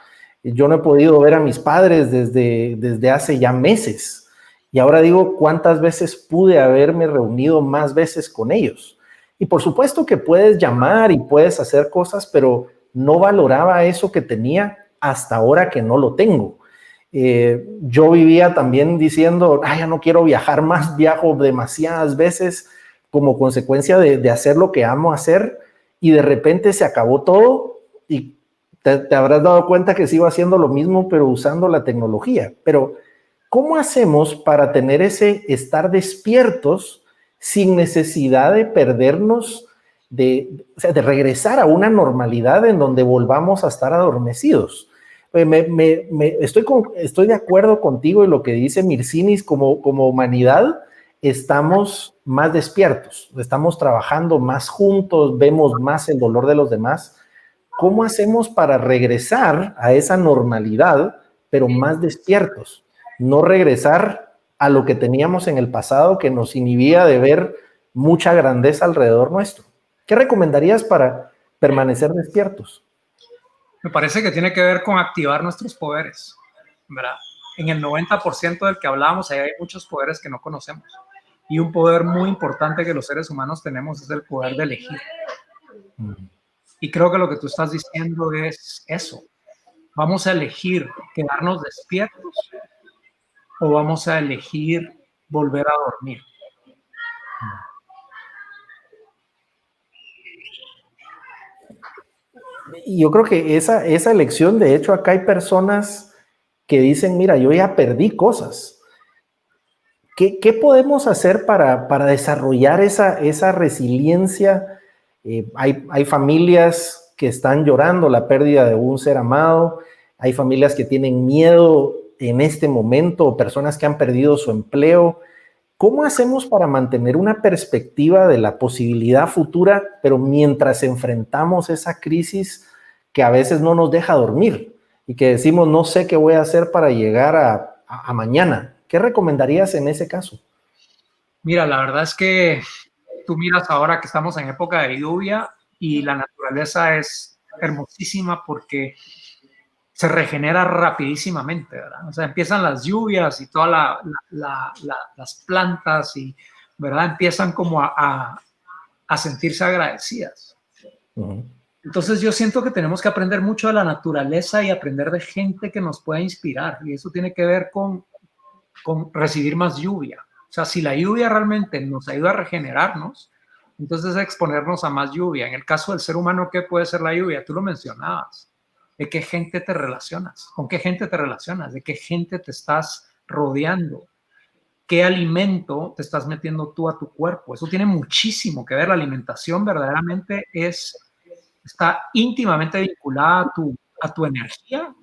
Speaker 4: Yo no he podido ver a mis padres desde hace ya meses. Y ahora digo, ¿cuántas veces pude haberme reunido más veces con ellos? Y por supuesto que puedes llamar y puedes hacer cosas, pero no valoraba eso que tenía hasta ahora que no lo tengo. Yo vivía también diciendo, ya no quiero viajar más, viajo demasiadas veces como consecuencia de hacer lo que amo hacer y de repente se acabó todo y te habrás dado cuenta que sigo haciendo lo mismo pero usando la tecnología. Pero ¿cómo hacemos para tener ese estar despiertos sin necesidad de perdernos, de regresar a una normalidad en donde volvamos a estar adormecidos? Estoy de acuerdo contigo en lo que dice Mircinis, como humanidad estamos más despiertos, estamos trabajando más juntos, vemos más el dolor de los demás. ¿Cómo hacemos para regresar a esa normalidad, pero más despiertos? No regresar a lo que teníamos en el pasado que nos inhibía de ver mucha grandeza alrededor nuestro. ¿Qué recomendarías para permanecer despiertos?
Speaker 5: Me parece que tiene que ver con activar nuestros poderes, ¿verdad? En el 90% del que hablábamos, hay muchos poderes que no conocemos. Y un poder muy importante que los seres humanos tenemos es el poder de elegir. Y creo que lo que tú estás diciendo es eso. ¿Vamos a elegir quedarnos despiertos o vamos a elegir volver a dormir?
Speaker 4: Y yo creo que esa elección, de hecho, acá hay personas que dicen, mira, yo ya perdí cosas. ¿Qué podemos hacer para desarrollar esa resiliencia? Hay familias que están llorando la pérdida de un ser amado, hay familias que tienen miedo en este momento o personas que han perdido su empleo. ¿Cómo hacemos para mantener una perspectiva de la posibilidad futura, pero mientras enfrentamos esa crisis que a veces no nos deja dormir y que decimos, no sé qué voy a hacer para llegar a mañana? ¿Qué recomendarías en ese caso?
Speaker 5: Mira, la verdad es que tú miras ahora que estamos en época de lluvia y la naturaleza es hermosísima porque se regenera rapidísimamente, ¿verdad? O sea, empiezan las lluvias y todas las plantas y, ¿verdad? Empiezan como a sentirse agradecidas. Uh-huh. Entonces yo siento que tenemos que aprender mucho de la naturaleza y aprender de gente que nos pueda inspirar, y eso tiene que ver con recibir más lluvia. O sea, si la lluvia realmente nos ayuda a regenerarnos, entonces exponernos a más lluvia. En el caso del ser humano, ¿qué puede ser la lluvia? Tú lo mencionabas. ¿De qué gente te relacionas? ¿Con qué gente te relacionas? ¿De qué gente te estás rodeando? ¿Qué alimento te estás metiendo tú a tu cuerpo? Eso tiene muchísimo que ver. La alimentación verdaderamente está íntimamente vinculada a tu energía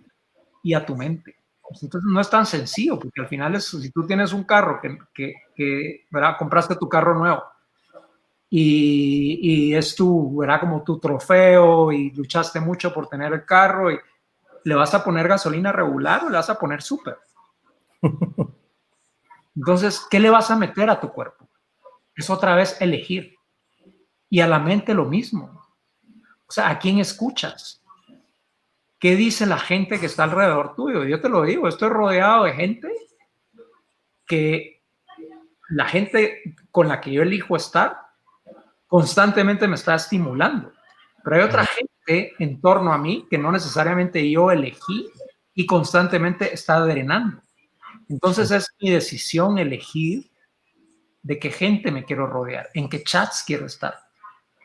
Speaker 5: y a tu mente. Entonces no es tan sencillo, porque al final si tú tienes un carro que ¿verdad? Compraste tu carro nuevo y es ¿verdad? Como tu trofeo y luchaste mucho por tener el carro, y le vas a poner gasolina regular o le vas a poner súper. Entonces, ¿qué le vas a meter a tu cuerpo? Es otra vez elegir. Y a la mente lo mismo. O sea, ¿a quién escuchas? ¿Qué dice la gente que está alrededor tuyo? Yo te lo digo, estoy rodeado de gente que la gente con la que yo elijo estar constantemente me está estimulando. Pero hay otra gente en torno a mí que no necesariamente yo elegí y constantemente está drenando. Entonces es mi decisión elegir de qué gente me quiero rodear, en qué chats quiero estar,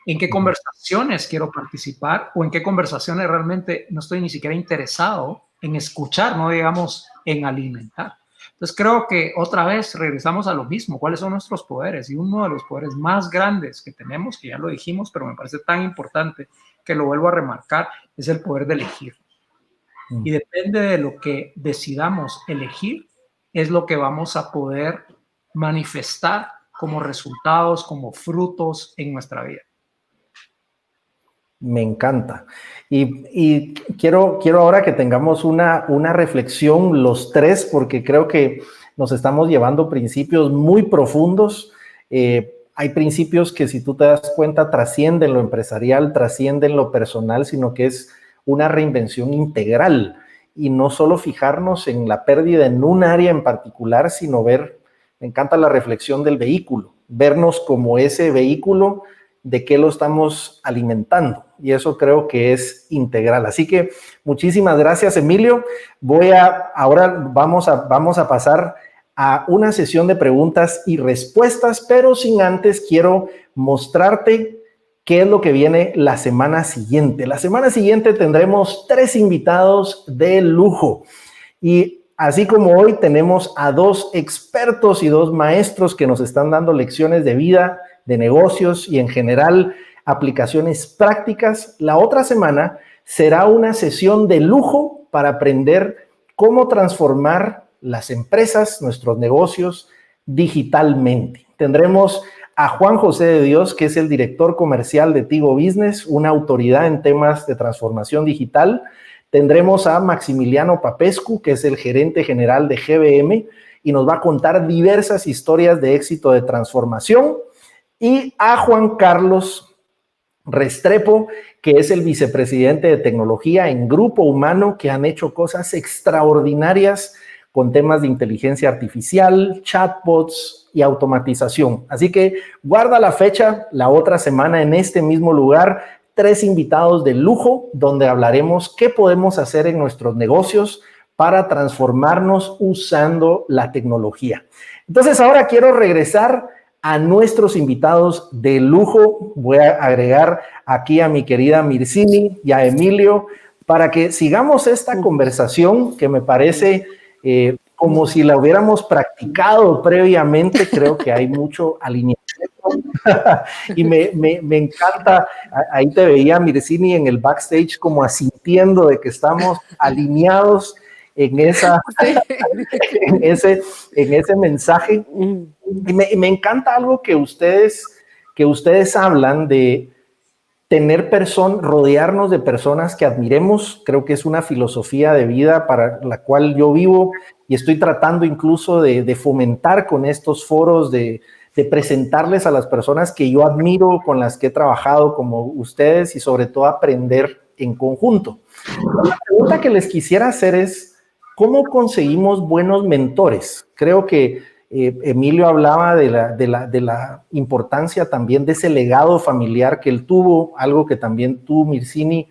Speaker 5: en qué conversaciones quiero participar o en qué conversaciones realmente no estoy ni siquiera interesado en escuchar, no digamos en alimentar. Entonces creo que otra vez regresamos a lo mismo. ¿Cuáles son nuestros poderes? Y uno de los poderes más grandes que tenemos, que ya lo dijimos, pero me parece tan importante que lo vuelvo a remarcar, es el poder de elegir. Y depende de lo que decidamos elegir, es lo que vamos a poder manifestar como resultados, como frutos en nuestra vida.
Speaker 4: Me encanta. Y quiero ahora que tengamos una reflexión los tres, porque creo que nos estamos llevando principios muy profundos. Hay principios que, si tú te das cuenta, trascienden lo empresarial, trascienden lo personal, sino que es una reinvención integral. Y no solo fijarnos en la pérdida en un área en particular, sino ver, me encanta la reflexión del vehículo, vernos como ese vehículo, de qué lo estamos alimentando, y eso creo que es integral. Así que muchísimas gracias, Emilio. Ahora vamos a pasar a una sesión de preguntas y respuestas, pero sin antes quiero mostrarte qué es lo que viene la semana siguiente. La semana siguiente tendremos 3 invitados de lujo, y así como hoy tenemos a 2 expertos y 2 maestros que nos están dando lecciones de vida, de negocios y en general aplicaciones prácticas, la otra semana será una sesión de lujo para aprender cómo transformar las empresas, nuestros negocios, digitalmente. Tendremos a Juan José de Dios, que es el director comercial de Tigo Business, una autoridad en temas de transformación digital. Tendremos a Maximiliano Papescu, que es el gerente general de GBM, y nos va a contar diversas historias de éxito de transformación. Y a Juan Carlos Restrepo, que es el vicepresidente de tecnología en Grupo Humano, que han hecho cosas extraordinarias con temas de inteligencia artificial, chatbots y automatización. Así que guarda la fecha, la otra semana en este mismo lugar, 3 invitados de lujo, donde hablaremos qué podemos hacer en nuestros negocios para transformarnos usando la tecnología. Entonces ahora quiero regresar a nuestros invitados de lujo. Voy a agregar aquí a mi querida Mircini y a Emilio para que sigamos esta conversación que me parece como si la hubiéramos practicado previamente. Creo que hay mucho alineamiento y me encanta. Ahí te veía, Mircini, en el backstage como asintiendo de que estamos alineados en ese mensaje. Y me encanta algo que ustedes hablan de tener rodearnos de personas que admiremos. Creo que es una filosofía de vida para la cual yo vivo y estoy tratando incluso de fomentar con estos foros, de presentarles a las personas que yo admiro, con las que he trabajado como ustedes y sobre todo aprender en conjunto. La pregunta que les quisiera hacer es, ¿cómo conseguimos buenos mentores? Creo que Emilio hablaba de la importancia también de ese legado familiar que él tuvo, algo que también tú, Mircini,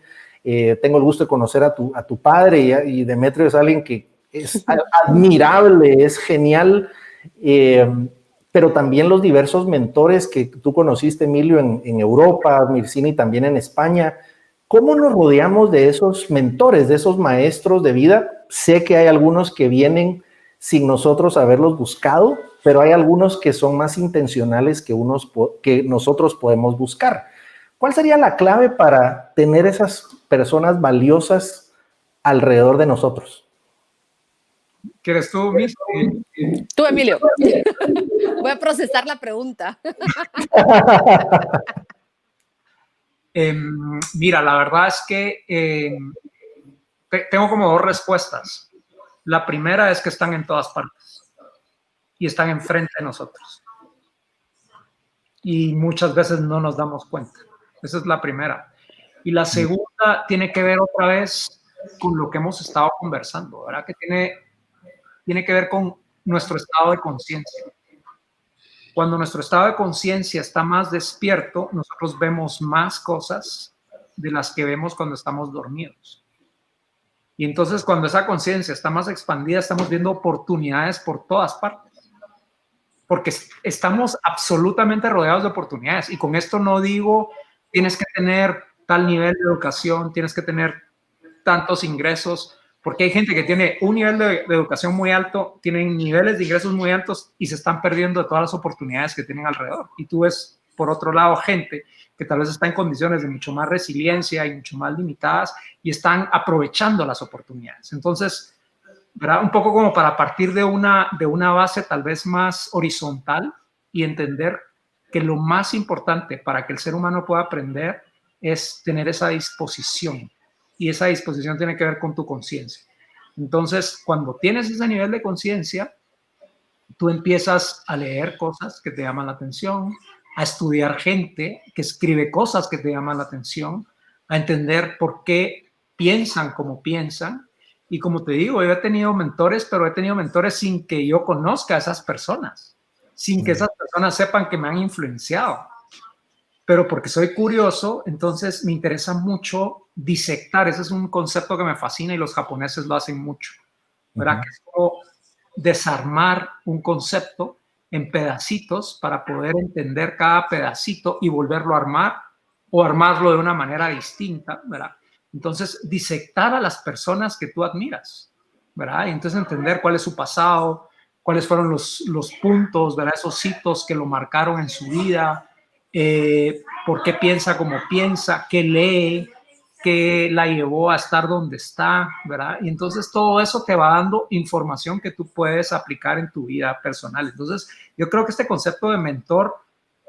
Speaker 4: tengo el gusto de conocer a tu padre y Demetrio es alguien que es admirable, es genial, pero también los diversos mentores que tú conociste, Emilio, en Europa, Mircini también en España. ¿Cómo nos rodeamos de esos mentores, de esos maestros de vida? Sé que hay algunos que vienen sin nosotros haberlos buscado, pero hay algunos que son más intencionales que nosotros podemos buscar. ¿Cuál sería la clave para tener esas personas valiosas alrededor de nosotros?
Speaker 5: ¿Quieres tú, Miss?
Speaker 6: Tú, Emilio. Voy a procesar la pregunta.
Speaker 5: Mira, la verdad es que tengo como dos respuestas. La primera es que están en todas partes y están enfrente de nosotros. Y muchas veces no nos damos cuenta. Esa es la primera. Y la segunda tiene que ver otra vez con lo que hemos estado conversando, ¿verdad? Que tiene que ver con nuestro estado de conciencia. Cuando nuestro estado de conciencia está más despierto, nosotros vemos más cosas de las que vemos cuando estamos dormidos. Y entonces cuando esa conciencia está más expandida, estamos viendo oportunidades por todas partes. Porque estamos absolutamente rodeados de oportunidades. Y con esto no digo, tienes que tener tal nivel de educación, tienes que tener tantos ingresos, porque hay gente que tiene un nivel de educación muy alto, tienen niveles de ingresos muy altos y se están perdiendo de todas las oportunidades que tienen alrededor. Y tú ves, por otro lado, gente que tal vez está en condiciones de mucho más resiliencia y mucho más limitadas y están aprovechando las oportunidades. Entonces, ¿verdad? Un poco como para partir de una base tal vez más horizontal y entender que lo más importante para que el ser humano pueda aprender es tener esa disposición. Y esa disposición tiene que ver con tu conciencia. Entonces, cuando tienes ese nivel de conciencia, tú empiezas a leer cosas que te llaman la atención, a estudiar gente que escribe cosas que te llaman la atención, a entender por qué piensan como piensan. Y como te digo, yo he tenido mentores, pero he tenido mentores sin que yo conozca a esas personas, sin que esas personas sepan que me han influenciado. Pero porque soy curioso, entonces me interesa mucho disectar. Ese es un concepto que me fascina y los japoneses lo hacen mucho, ¿verdad? Que es como desarmar un concepto en pedacitos para poder entender cada pedacito y volverlo a armar o armarlo de una manera distinta, ¿verdad? Entonces, disectar a las personas que tú admiras, ¿verdad? Y entonces entender cuál es su pasado, cuáles fueron los puntos, ¿verdad? Esos hitos que lo marcaron en su vida, por qué piensa como piensa, qué lee, qué la llevó a estar donde está, ¿verdad? Y entonces todo eso te va dando información que tú puedes aplicar en tu vida personal. Entonces, yo creo que este concepto de mentor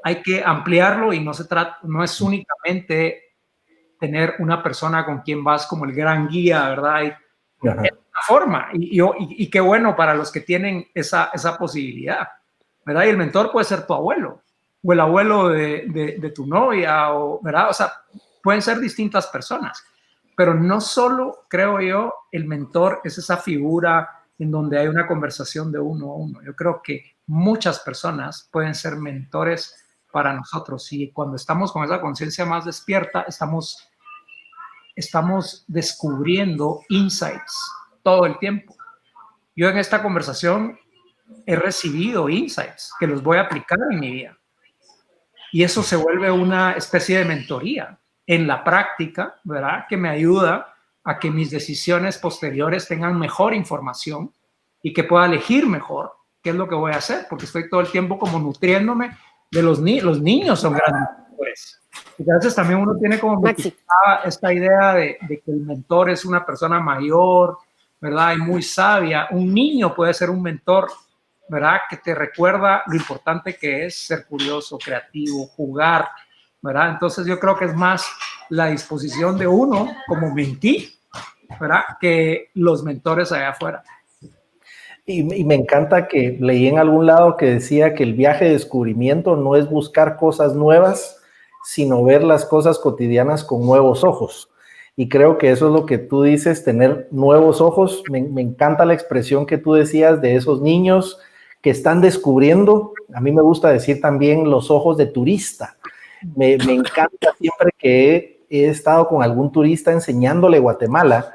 Speaker 5: hay que ampliarlo y no es únicamente tener una persona con quien vas como el gran guía, ¿verdad? Es una forma, y qué bueno para los que tienen esa posibilidad, ¿verdad? Y el mentor puede ser tu abuelo, o el abuelo de tu novia, o, ¿verdad? O sea, pueden ser distintas personas, pero no solo, creo yo, el mentor es esa figura en donde hay una conversación de uno a uno. Yo creo que muchas personas pueden ser mentores para nosotros, y cuando estamos con esa conciencia más despierta, estamos descubriendo insights todo el tiempo. Yo en esta conversación he recibido insights que los voy a aplicar en mi vida. Y eso se vuelve una especie de mentoría en la práctica, ¿verdad? Que me ayuda a que mis decisiones posteriores tengan mejor información y que pueda elegir mejor qué es lo que voy a hacer, porque estoy todo el tiempo como nutriéndome de los niños son grandes mentores. Y a veces también uno tiene como esta idea de que el mentor es una persona mayor, ¿verdad? Y muy sabia. Un niño puede ser un mentor, ¿verdad? Que te recuerda lo importante que es ser curioso, creativo, jugar, ¿verdad? Entonces yo creo que es más la disposición de uno como mentí, ¿verdad? Que los mentores allá afuera.
Speaker 4: Y me encanta que leí en algún lado que decía que el viaje de descubrimiento no es buscar cosas nuevas, sino ver las cosas cotidianas con nuevos ojos. Y creo que eso es lo que tú dices, tener nuevos ojos. Me encanta la expresión que tú decías de esos niños que están descubriendo. A mí me gusta decir también los ojos de turista. Me encanta siempre que he estado con algún turista enseñándole Guatemala.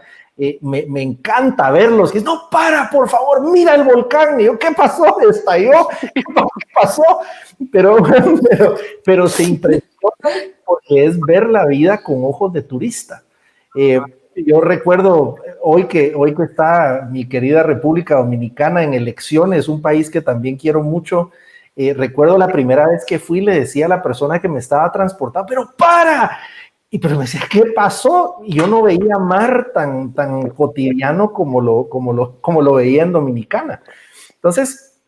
Speaker 4: Me encanta verlos. Y no, por favor, mira el volcán. Y yo, ¿qué pasó? ¿Estalló? ¿Qué pasó? Pero se impresiona porque es ver la vida con ojos de turista. Yo recuerdo hoy que está mi querida República Dominicana en elecciones, un país que también quiero mucho. Recuerdo la primera vez que fui, le decía a la persona que me estaba transportando, pero pero me decía, ¿qué pasó? Y yo no veía mar tan cotidiano como lo veía en Dominicana. Entonces,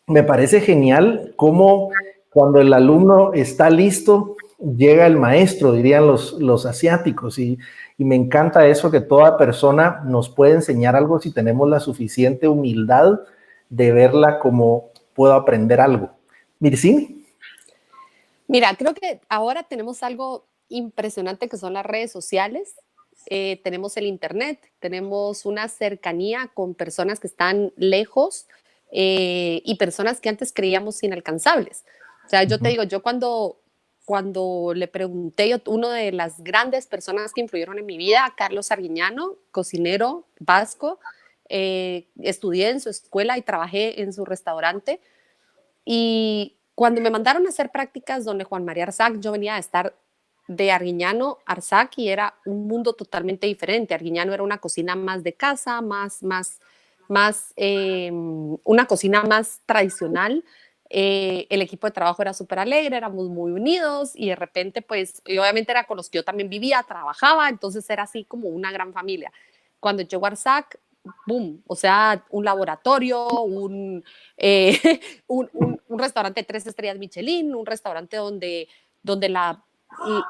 Speaker 4: me parece genial cómo cuando el alumno está listo, llega el maestro, dirían los asiáticos, y me encanta eso, que toda persona nos puede enseñar algo si tenemos la suficiente humildad de verla como puedo aprender algo. Mircini.
Speaker 6: Mira, creo que ahora tenemos algo impresionante que son las redes sociales. Tenemos el internet, tenemos una cercanía con personas que están lejos y personas que antes creíamos inalcanzables. O sea, yo te digo, yo cuando le pregunté, uno de las grandes personas que influyeron en mi vida, Carlos Arguiñano, cocinero vasco, estudié en su escuela y trabajé en su restaurante. Y cuando me mandaron a hacer prácticas donde Juan María Arzac, yo venía a estar de Arguiñano a Arzac y era un mundo totalmente diferente. Arguiñano era una cocina más de casa, una cocina más tradicional. El equipo de trabajo era súper alegre, éramos muy unidos y de repente, pues, y obviamente era con los que yo también vivía, trabajaba, entonces era así como una gran familia. Cuando llegó a Arzac, boom, o sea, un laboratorio, un restaurante de 3 estrellas Michelin, un restaurante donde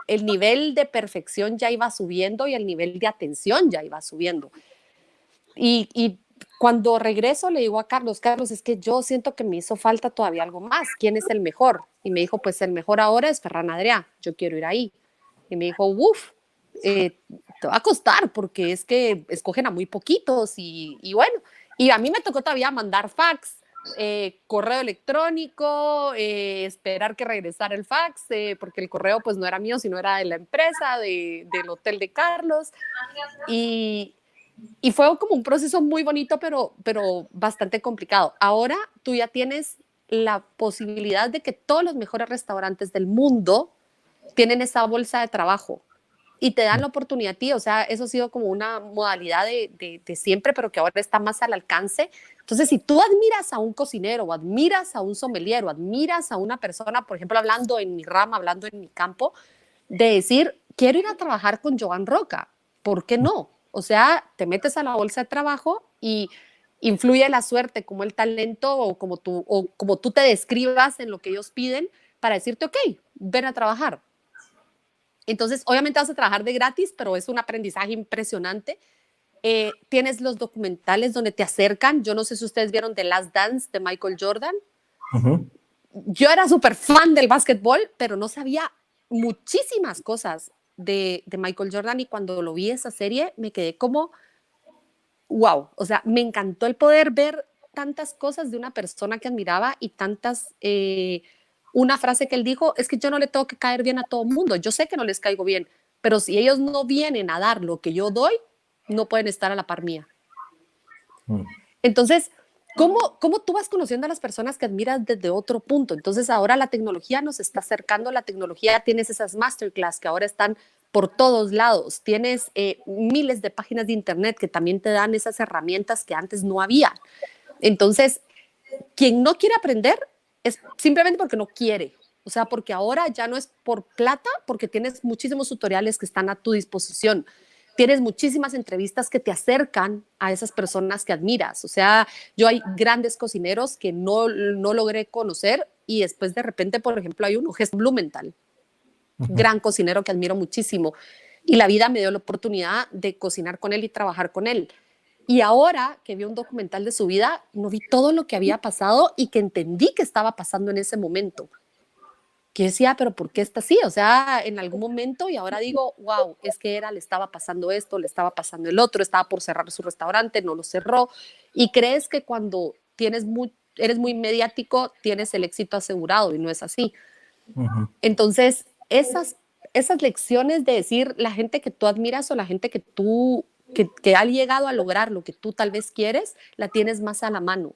Speaker 6: el nivel de perfección ya iba subiendo y el nivel de atención ya iba subiendo. Y cuando regreso le digo a Carlos, es que yo siento que me hizo falta todavía algo más. ¿Quién es el mejor? Y me dijo, pues el mejor ahora es Ferran Adrià, yo quiero ir ahí. Y me dijo, te va a costar porque es que escogen a muy poquitos y bueno, y a mí me tocó todavía mandar fax, correo electrónico, esperar que regresara el fax, porque el correo pues no era mío, sino era de la empresa, del hotel de Carlos, y fue como un proceso muy bonito, pero bastante complicado. Ahora tú ya tienes la posibilidad de que todos los mejores restaurantes del mundo tienen esa bolsa de trabajo y te dan la oportunidad a ti. O sea, eso ha sido como una modalidad de siempre, pero que ahora está más al alcance. Entonces, si tú admiras a un cocinero o admiras a un sommelier o admiras a una persona, por ejemplo, hablando en mi rama, hablando en mi campo, de decir, quiero ir a trabajar con Joan Roca, ¿por qué no? O sea, te metes a la bolsa de trabajo y influye la suerte, como el talento o como tú te describas en lo que ellos piden para decirte, ok, ven a trabajar. Entonces, obviamente vas a trabajar de gratis, pero es un aprendizaje impresionante. Tienes los documentales donde te acercan. Yo no sé si ustedes vieron The Last Dance de Michael Jordan. Uh-huh. Yo era súper fan del básquetbol, pero no sabía muchísimas cosas de Michael Jordan y cuando lo vi esa serie me quedé como, wow, o sea, me encantó el poder ver tantas cosas de una persona que admiraba y una frase que él dijo es que yo no le tengo que caer bien a todo el mundo, yo sé que no les caigo bien, pero si ellos no vienen a dar lo que yo doy, no pueden estar a la par mía. Entonces, ¿cómo tú vas conociendo a las personas que admiras desde otro punto? Entonces ahora la tecnología nos está acercando, la tecnología, tienes esas masterclass que ahora están por todos lados, tienes miles de páginas de internet que también te dan esas herramientas que antes no había. Entonces, quien no quiere aprender es simplemente porque no quiere, o sea, porque ahora ya no es por plata, porque tienes muchísimos tutoriales que están a tu disposición, tienes muchísimas entrevistas que te acercan a esas personas que admiras. O sea, yo hay grandes cocineros que no logré conocer y después de repente, por ejemplo, hay uno, Gest Blumenthal, gran cocinero que admiro muchísimo. Y la vida me dio la oportunidad de cocinar con él y trabajar con él. Y ahora que vi un documental de su vida, no vi todo lo que había pasado y que entendí que estaba pasando en ese momento. Que decía, pero ¿por qué está así? O sea, en algún momento y ahora digo, wow, es que le estaba pasando esto, le estaba pasando el otro, estaba por cerrar su restaurante, no lo cerró. Y crees que cuando eres muy mediático, tienes el éxito asegurado y no es así. Entonces, esas lecciones de decir la gente que tú admiras o la gente que ha llegado a lograr lo que tú tal vez quieres, la tienes más a la mano.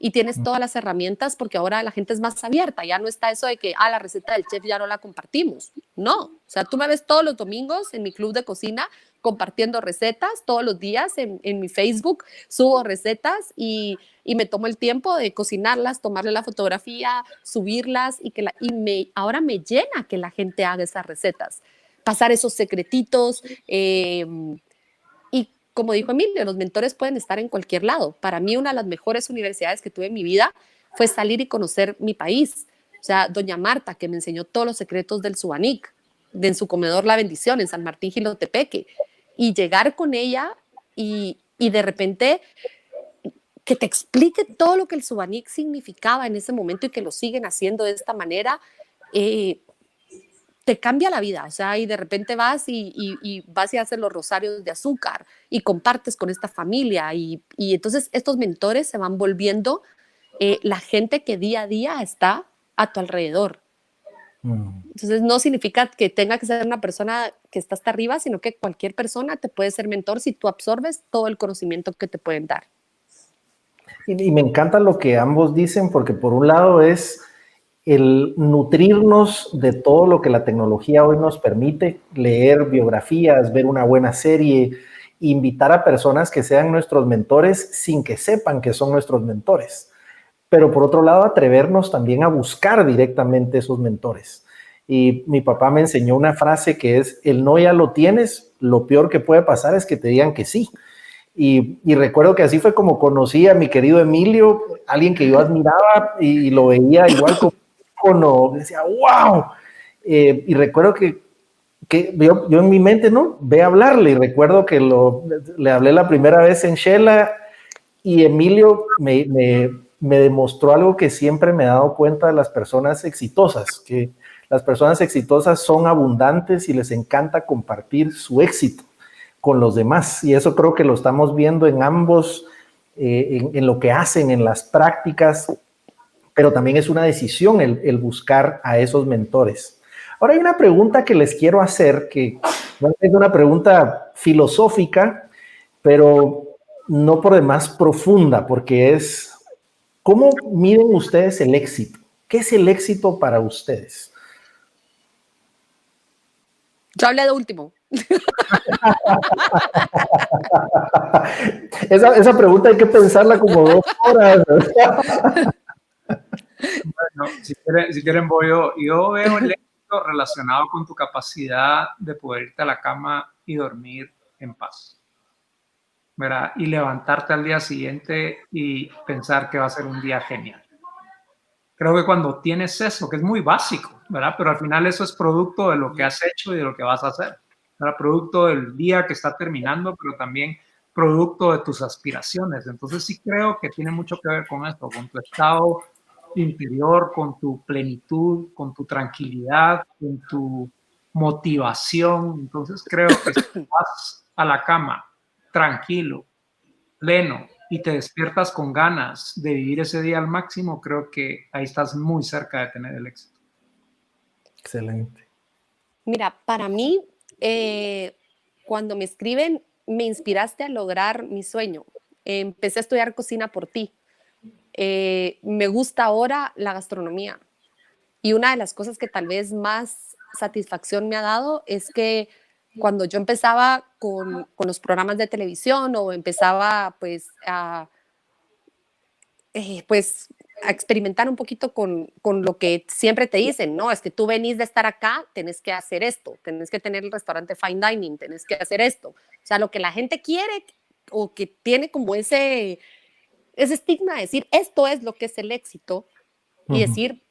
Speaker 6: Y tienes todas las herramientas porque ahora la gente es más abierta, ya no está eso de que la receta del chef ya no la compartimos. No, o sea, tú me ves todos los domingos en mi club de cocina compartiendo recetas, todos los días en mi Facebook subo recetas y me tomo el tiempo de cocinarlas, tomarle la fotografía, subirlas y ahora me llena que la gente haga esas recetas, pasar esos secretitos. Como dijo Emilio, los mentores pueden estar en cualquier lado. Para mí, una de las mejores universidades que tuve en mi vida fue salir y conocer mi país. O sea, doña Marta, que me enseñó todos los secretos del Subanic, en su comedor La Bendición, en San Martín Jilotepeque. Y llegar con ella y de repente que te explique todo lo que el Subanic significaba en ese momento y que lo siguen haciendo de esta manera, te cambia la vida, o sea, y de repente vas y vas y haces los rosarios de azúcar y compartes con esta familia y entonces estos mentores se van volviendo la gente que día a día está a tu alrededor. Entonces no significa que tenga que ser una persona que está hasta arriba, sino que cualquier persona te puede ser mentor si tú absorbes todo el conocimiento que te pueden dar.
Speaker 4: Y me encanta lo que ambos dicen porque por un lado es el nutrirnos de todo lo que la tecnología hoy nos permite, leer biografías, ver una buena serie, invitar a personas que sean nuestros mentores sin que sepan que son nuestros mentores. Pero por otro lado, atrevernos también a buscar directamente esos mentores. Y mi papá me enseñó una frase que es, el no ya lo tienes, lo peor que puede pasar es que te digan que sí. Y recuerdo que así fue como conocí a mi querido Emilio, alguien que yo admiraba y lo veía igual como decía, wow. Y recuerdo que yo en mi mente, ¿no? Ve a hablarle. Y recuerdo que le hablé la primera vez en Shela y Emilio me demostró algo que siempre me he dado cuenta de las personas exitosas, que las personas exitosas son abundantes y les encanta compartir su éxito con los demás. Y eso creo que lo estamos viendo en ambos, en lo que hacen, en las prácticas, pero también es una decisión el buscar a esos mentores. Ahora hay una pregunta que les quiero hacer, que no es una pregunta filosófica, pero no por demás profunda, porque es, ¿cómo miden ustedes el éxito? ¿Qué es el éxito para ustedes?
Speaker 6: Yo hablé de último.
Speaker 4: Esa pregunta hay que pensarla como 2 horas.
Speaker 5: Bueno, si quieren voy yo veo el éxito relacionado con tu capacidad de poder irte a la cama y dormir en paz, ¿verdad? Y levantarte al día siguiente y pensar que va a ser un día genial. Creo que cuando tienes eso, que es muy básico, ¿verdad? Pero al final eso es producto de lo que has hecho y de lo que vas a hacer, ¿verdad? Producto del día que está terminando, pero también producto de tus aspiraciones. Entonces sí creo que tiene mucho que ver con esto, con tu estado interior, con tu plenitud, con tu tranquilidad, con tu motivación. Entonces creo que si vas a la cama tranquilo, pleno, y te despiertas con ganas de vivir ese día al máximo, creo que ahí estás muy cerca de tener el éxito.
Speaker 4: Excelente.
Speaker 6: Mira, para mí, cuando me escriben, me inspiraste a lograr mi sueño. Empecé a estudiar cocina por ti. Me gusta ahora la gastronomía. Y una de las cosas que tal vez más satisfacción me ha dado es que cuando yo empezaba con los programas de televisión o empezaba pues a experimentar un poquito con lo que siempre te dicen, no, es que tú venís de estar acá, tenés que hacer esto, tenés que tener el restaurante fine dining, tenés que hacer esto. O sea, lo que la gente quiere o que tiene como ese estigma de decir, esto es lo que es el éxito y decir,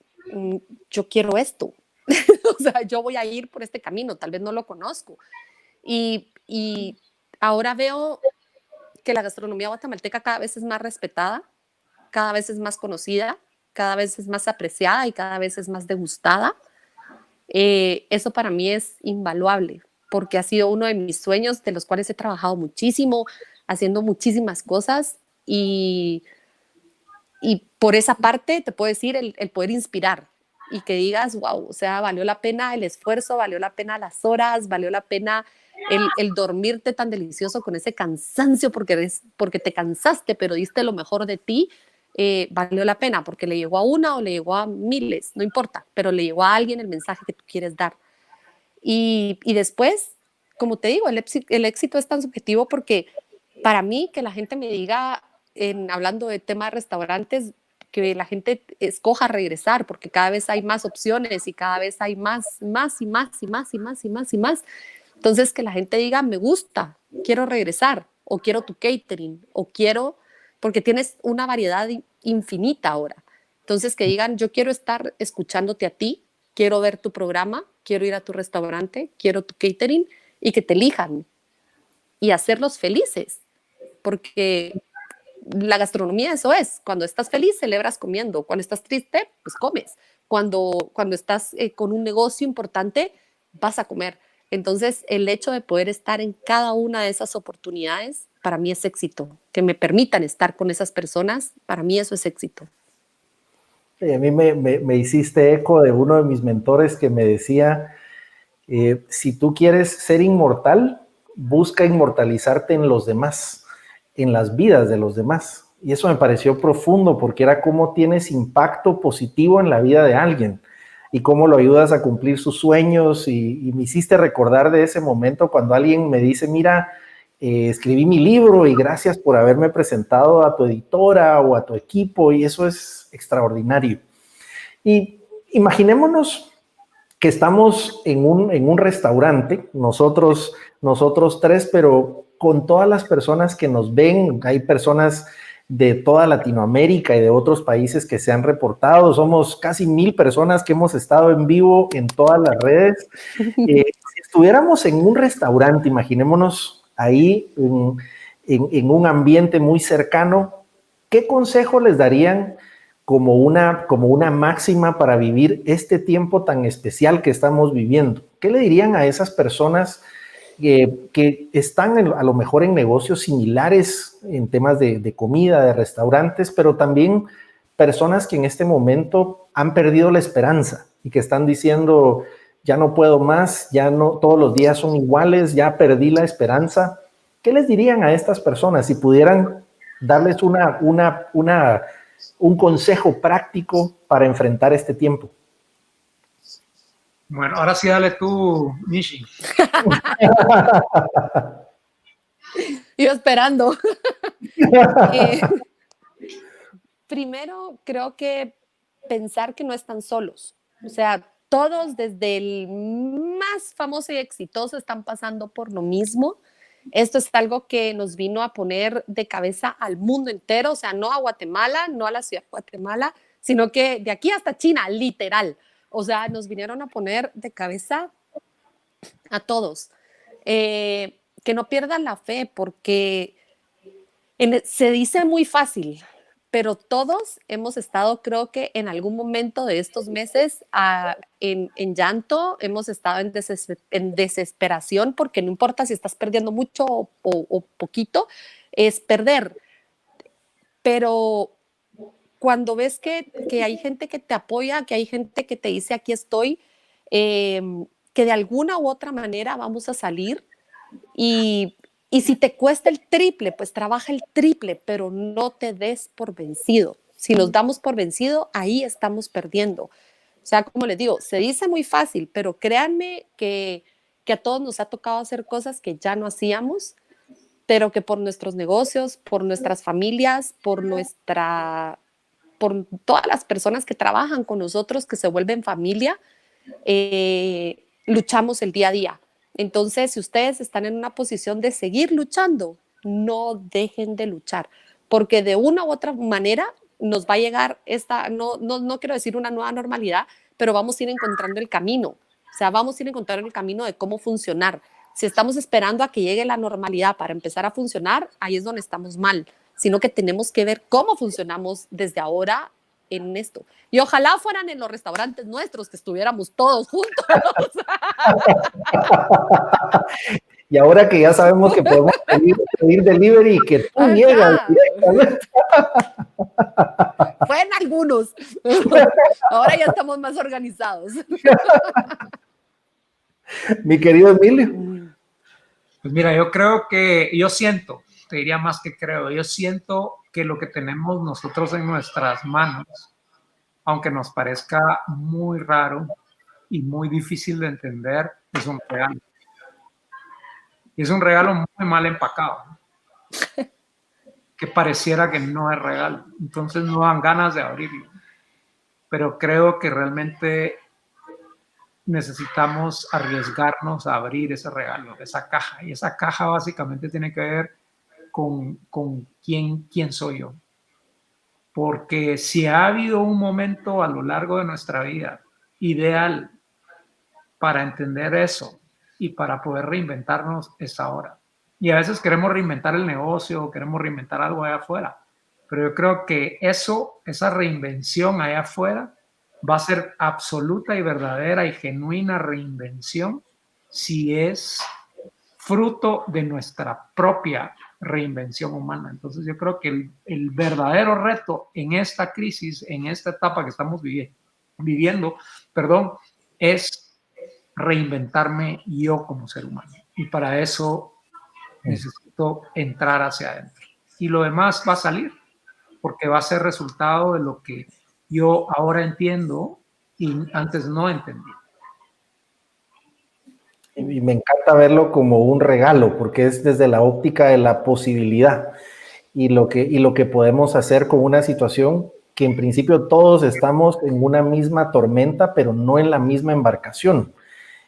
Speaker 6: yo quiero esto. O sea, yo voy a ir por este camino, tal vez no lo conozco. Y ahora veo que la gastronomía guatemalteca cada vez es más respetada, cada vez es más conocida, cada vez es más apreciada y cada vez es más degustada. Eso para mí es invaluable, porque ha sido uno de mis sueños, de los cuales he trabajado muchísimo, haciendo muchísimas cosas, y por esa parte te puedo decir el poder inspirar y que digas, wow, o sea, valió la pena el esfuerzo, valió la pena las horas, valió la pena el dormirte tan delicioso con ese cansancio porque te cansaste, pero diste lo mejor de ti. Valió la pena porque le llegó a una o le llegó a miles, no importa, pero le llegó a alguien el mensaje que tú quieres dar. Y después, como te digo, el éxito es tan subjetivo porque para mí que la gente me diga, hablando de tema de restaurantes, que la gente escoja regresar porque cada vez hay más opciones y cada vez hay más y más y más y más y más y más. Entonces que la gente diga, me gusta, quiero regresar o quiero tu catering o quiero, porque tienes una variedad infinita ahora. Entonces que digan, yo quiero estar escuchándote a ti, quiero ver tu programa, quiero ir a tu restaurante, quiero tu catering y que te elijan y hacerlos felices, porque la gastronomía eso es, cuando estás feliz celebras comiendo, cuando estás triste pues comes, cuando estás con un negocio importante vas a comer. Entonces el hecho de poder estar en cada una de esas oportunidades para mí es éxito, que me permitan estar con esas personas, para mí eso es éxito.
Speaker 4: A mí me hiciste eco de uno de mis mentores que me decía, si tú quieres ser inmortal, busca inmortalizarte en los demás, en las vidas de los demás. Y eso me pareció profundo porque era cómo tienes impacto positivo en la vida de alguien y cómo lo ayudas a cumplir sus sueños. Y me hiciste recordar de ese momento cuando alguien me dice, mira, escribí mi libro y gracias por haberme presentado a tu editora o a tu equipo, y eso es extraordinario. Y imaginémonos que estamos en un restaurante, nosotros tres, pero con todas las personas que nos ven, hay personas de toda Latinoamérica y de otros países que se han reportado, somos casi 1000 personas que hemos estado en vivo en todas las redes. Si estuviéramos en un restaurante, imaginémonos ahí en un ambiente muy cercano, ¿qué consejo les darían como una máxima para vivir este tiempo tan especial que estamos viviendo? ¿Qué le dirían a esas personas que están a lo mejor en negocios similares en temas de comida, de restaurantes, pero también personas que en este momento han perdido la esperanza y que están diciendo, ya no puedo más, ya no, todos los días son iguales, ya perdí la esperanza? ¿Qué les dirían a estas personas si pudieran darles un consejo práctico para enfrentar este tiempo?
Speaker 5: Bueno, ahora sí dale tú, Mishi.
Speaker 6: Yo esperando. Primero, creo que pensar que no están solos. O sea, todos, desde el más famoso y exitoso, están pasando por lo mismo. Esto es algo que nos vino a poner de cabeza al mundo entero, o sea, no a Guatemala, no a la ciudad de Guatemala, sino que de aquí hasta China, literal. O sea, nos vinieron a poner de cabeza a todos. Que no pierdan la fe, porque se dice muy fácil, pero todos hemos estado, creo que en algún momento de estos meses, en llanto, hemos estado en desesperación, porque no importa si estás perdiendo mucho o poquito, es perder. Pero cuando ves que hay gente que te apoya, que hay gente que te dice, aquí estoy, que de alguna u otra manera vamos a salir, y si te cuesta el triple, pues trabaja el triple, pero no te des por vencido. Si nos damos por vencido, ahí estamos perdiendo. O sea, como les digo, se dice muy fácil, pero créanme que a todos nos ha tocado hacer cosas que ya no hacíamos, pero que por nuestros negocios, por nuestras familias, por por todas las personas que trabajan con nosotros, que se vuelven familia, luchamos el día a día. Entonces, si ustedes están en una posición de seguir luchando, no dejen de luchar, porque de una u otra manera nos va a llegar esta, no quiero decir una nueva normalidad, pero vamos a ir encontrando el camino. O sea, vamos a ir encontrando el camino de cómo funcionar. Si estamos esperando a que llegue la normalidad para empezar a funcionar, ahí es donde estamos mal, sino que tenemos que ver cómo funcionamos desde ahora en esto. Y ojalá fueran en los restaurantes nuestros, que estuviéramos todos juntos.
Speaker 4: Y ahora que ya sabemos que podemos pedir delivery y que tú niegas directamente.
Speaker 6: Fue en algunos. Ahora ya estamos más organizados.
Speaker 4: Mi querido Emilio.
Speaker 5: Pues mira, yo siento, te diría más que creo, yo siento que lo que tenemos nosotros en nuestras manos, aunque nos parezca muy raro y muy difícil de entender, es un regalo. Y es un regalo muy mal empacado, que pareciera que no es regalo. Entonces no dan ganas de abrirlo. Pero creo que realmente necesitamos arriesgarnos a abrir ese regalo, esa caja. Y esa caja básicamente tiene que ver con quién soy yo. Porque si ha habido un momento a lo largo de nuestra vida ideal para entender eso y para poder reinventarnos, es ahora. Y a veces queremos reinventar el negocio, queremos reinventar algo allá afuera, pero yo creo que esa reinvención allá afuera va a ser absoluta y verdadera y genuina reinvención si es fruto de nuestra propia reinvención humana. Entonces yo creo que el verdadero reto en esta crisis, en esta etapa que estamos viviendo, es reinventarme yo como ser humano. Y para eso necesito entrar hacia adentro. Y lo demás va a salir, porque va a ser resultado de lo que yo ahora entiendo y antes no entendí.
Speaker 4: Y me encanta verlo como un regalo, porque es desde la óptica de la posibilidad y lo que podemos hacer con una situación que en principio todos estamos en una misma tormenta, pero no en la misma embarcación.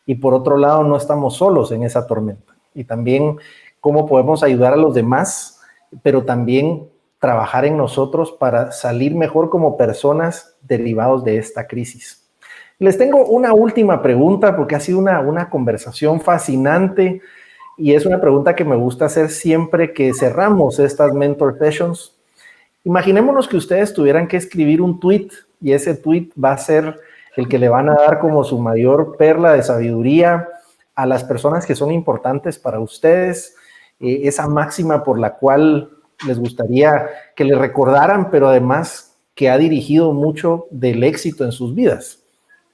Speaker 4: Y por otro lado, no estamos solos en esa tormenta. Y también cómo podemos ayudar a los demás, pero también trabajar en nosotros para salir mejor como personas derivados de esta crisis. Les tengo una última pregunta porque ha sido una conversación fascinante y es una pregunta que me gusta hacer siempre que cerramos estas Mentor Sessions. Imaginémonos que ustedes tuvieran que escribir un tweet y ese tweet va a ser el que le van a dar como su mayor perla de sabiduría a las personas que son importantes para ustedes, esa máxima por la cual les gustaría que le recordaran, pero además que ha dirigido mucho del éxito en sus vidas.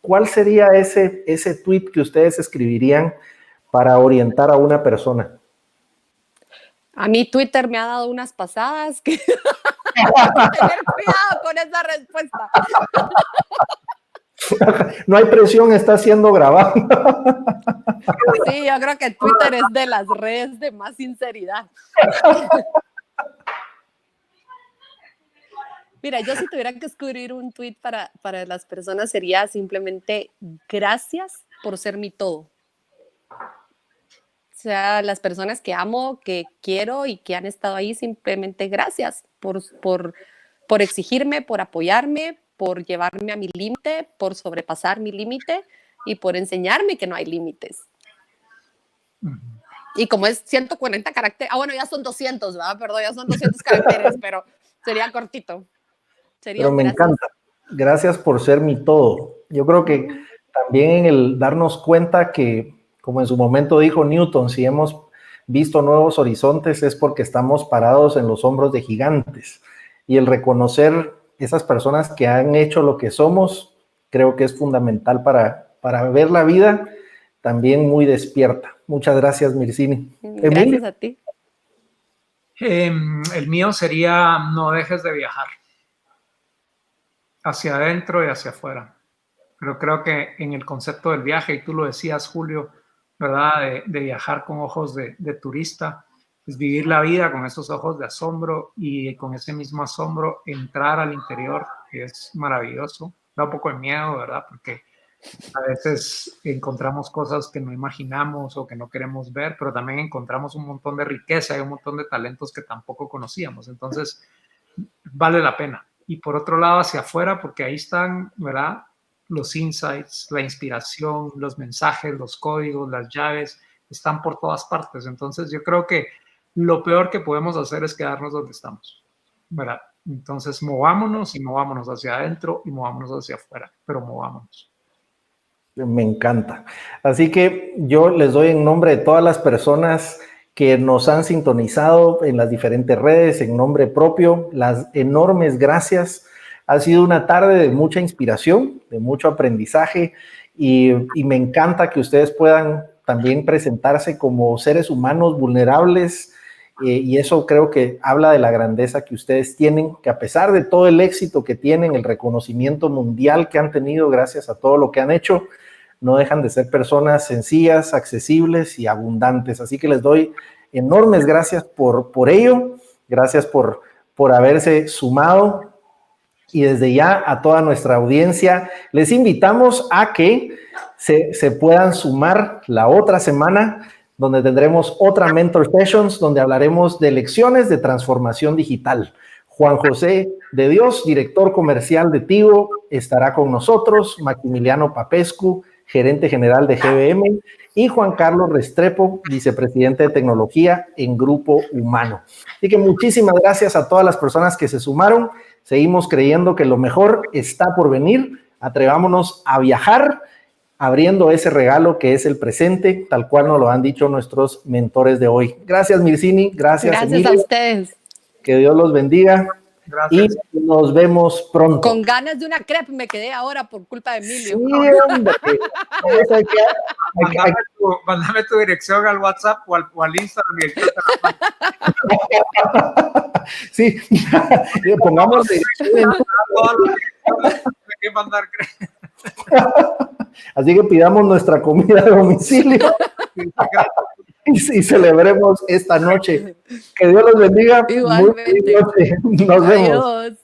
Speaker 4: ¿Cuál sería ese tweet que ustedes escribirían para orientar a una persona?
Speaker 6: A mí Twitter me ha dado unas pasadas que tener cuidado con esa respuesta.
Speaker 4: No hay presión, está siendo grabado.
Speaker 6: Sí, yo creo que Twitter es de las redes de más sinceridad. Mira, yo si tuviera que escribir un tweet para las personas sería simplemente gracias por ser mi todo. O sea, las personas que amo, que quiero y que han estado ahí, simplemente gracias por exigirme, por apoyarme, por llevarme a mi límite, por sobrepasar mi límite y por enseñarme que no hay límites. Y como es 140 caracteres, bueno, ya son 200, ¿verdad? Perdón, ya son 200 caracteres, pero sería cortito.
Speaker 4: Pero me encanta. Gracias por ser mi todo. Yo creo que también en el darnos cuenta que, como en su momento dijo Newton, si hemos visto nuevos horizontes es porque estamos parados en los hombros de gigantes. Y el reconocer esas personas que han hecho lo que somos, creo que es fundamental para ver la vida también muy despierta. Muchas gracias, Mircini.
Speaker 6: Gracias a ti.
Speaker 5: El mío sería no dejes de viajar. Hacia adentro y hacia afuera. Pero creo que en el concepto del viaje, y tú lo decías, Julio, ¿verdad? De viajar con ojos de turista, es vivir la vida con esos ojos de asombro y con ese mismo asombro entrar al interior y es maravilloso. Da un poco de miedo, ¿verdad? Porque a veces encontramos cosas que no imaginamos o que no queremos ver, pero también encontramos un montón de riqueza y un montón de talentos que tampoco conocíamos. Entonces, vale la pena. Y por otro lado, hacia afuera, porque ahí están, ¿verdad? Los insights, la inspiración, los mensajes, los códigos, las llaves, están por todas partes. Entonces, yo creo que lo peor que podemos hacer es quedarnos donde estamos, ¿verdad? Entonces, movámonos y movámonos hacia adentro y movámonos hacia afuera, pero movámonos.
Speaker 4: Me encanta. Así que yo les doy en nombre de todas las personas que nos han sintonizado en las diferentes redes, en nombre propio, las enormes gracias. Ha sido una tarde de mucha inspiración, de mucho aprendizaje y me encanta que ustedes puedan también presentarse como seres humanos vulnerables y eso creo que habla de la grandeza que ustedes tienen, que a pesar de todo el éxito que tienen, el reconocimiento mundial que han tenido gracias a todo lo que han hecho, no dejan de ser personas sencillas, accesibles y abundantes. Así que les doy enormes gracias por ello, gracias por haberse sumado y desde ya a toda nuestra audiencia les invitamos a que se puedan sumar la otra semana donde tendremos otra Mentor Sessions donde hablaremos de lecciones de transformación digital. Juan José de Dios, director comercial de Tigo, estará con nosotros, Maximiliano Papescu, gerente general de GBM, y Juan Carlos Restrepo, vicepresidente de tecnología en Grupo Humano. Así que muchísimas gracias a todas las personas que se sumaron. Seguimos creyendo que lo mejor está por venir. Atrevámonos a viajar, abriendo ese regalo que es el presente, tal cual nos lo han dicho nuestros mentores de hoy. Gracias, Mircini. Gracias, Emilio.
Speaker 6: A ustedes.
Speaker 4: Que Dios los bendiga. Gracias. Y nos vemos pronto.
Speaker 6: Con ganas de una crepe me quedé ahora por culpa de Emilio.
Speaker 4: Sí, hombre.
Speaker 5: Mándame tu dirección al WhatsApp o al Instagram.
Speaker 4: Sí, pongamos dirección. Así que pidamos nuestra comida de domicilio y celebremos esta noche. Que Dios los bendiga.
Speaker 6: Igualmente.
Speaker 4: Nos vemos.
Speaker 6: Adiós.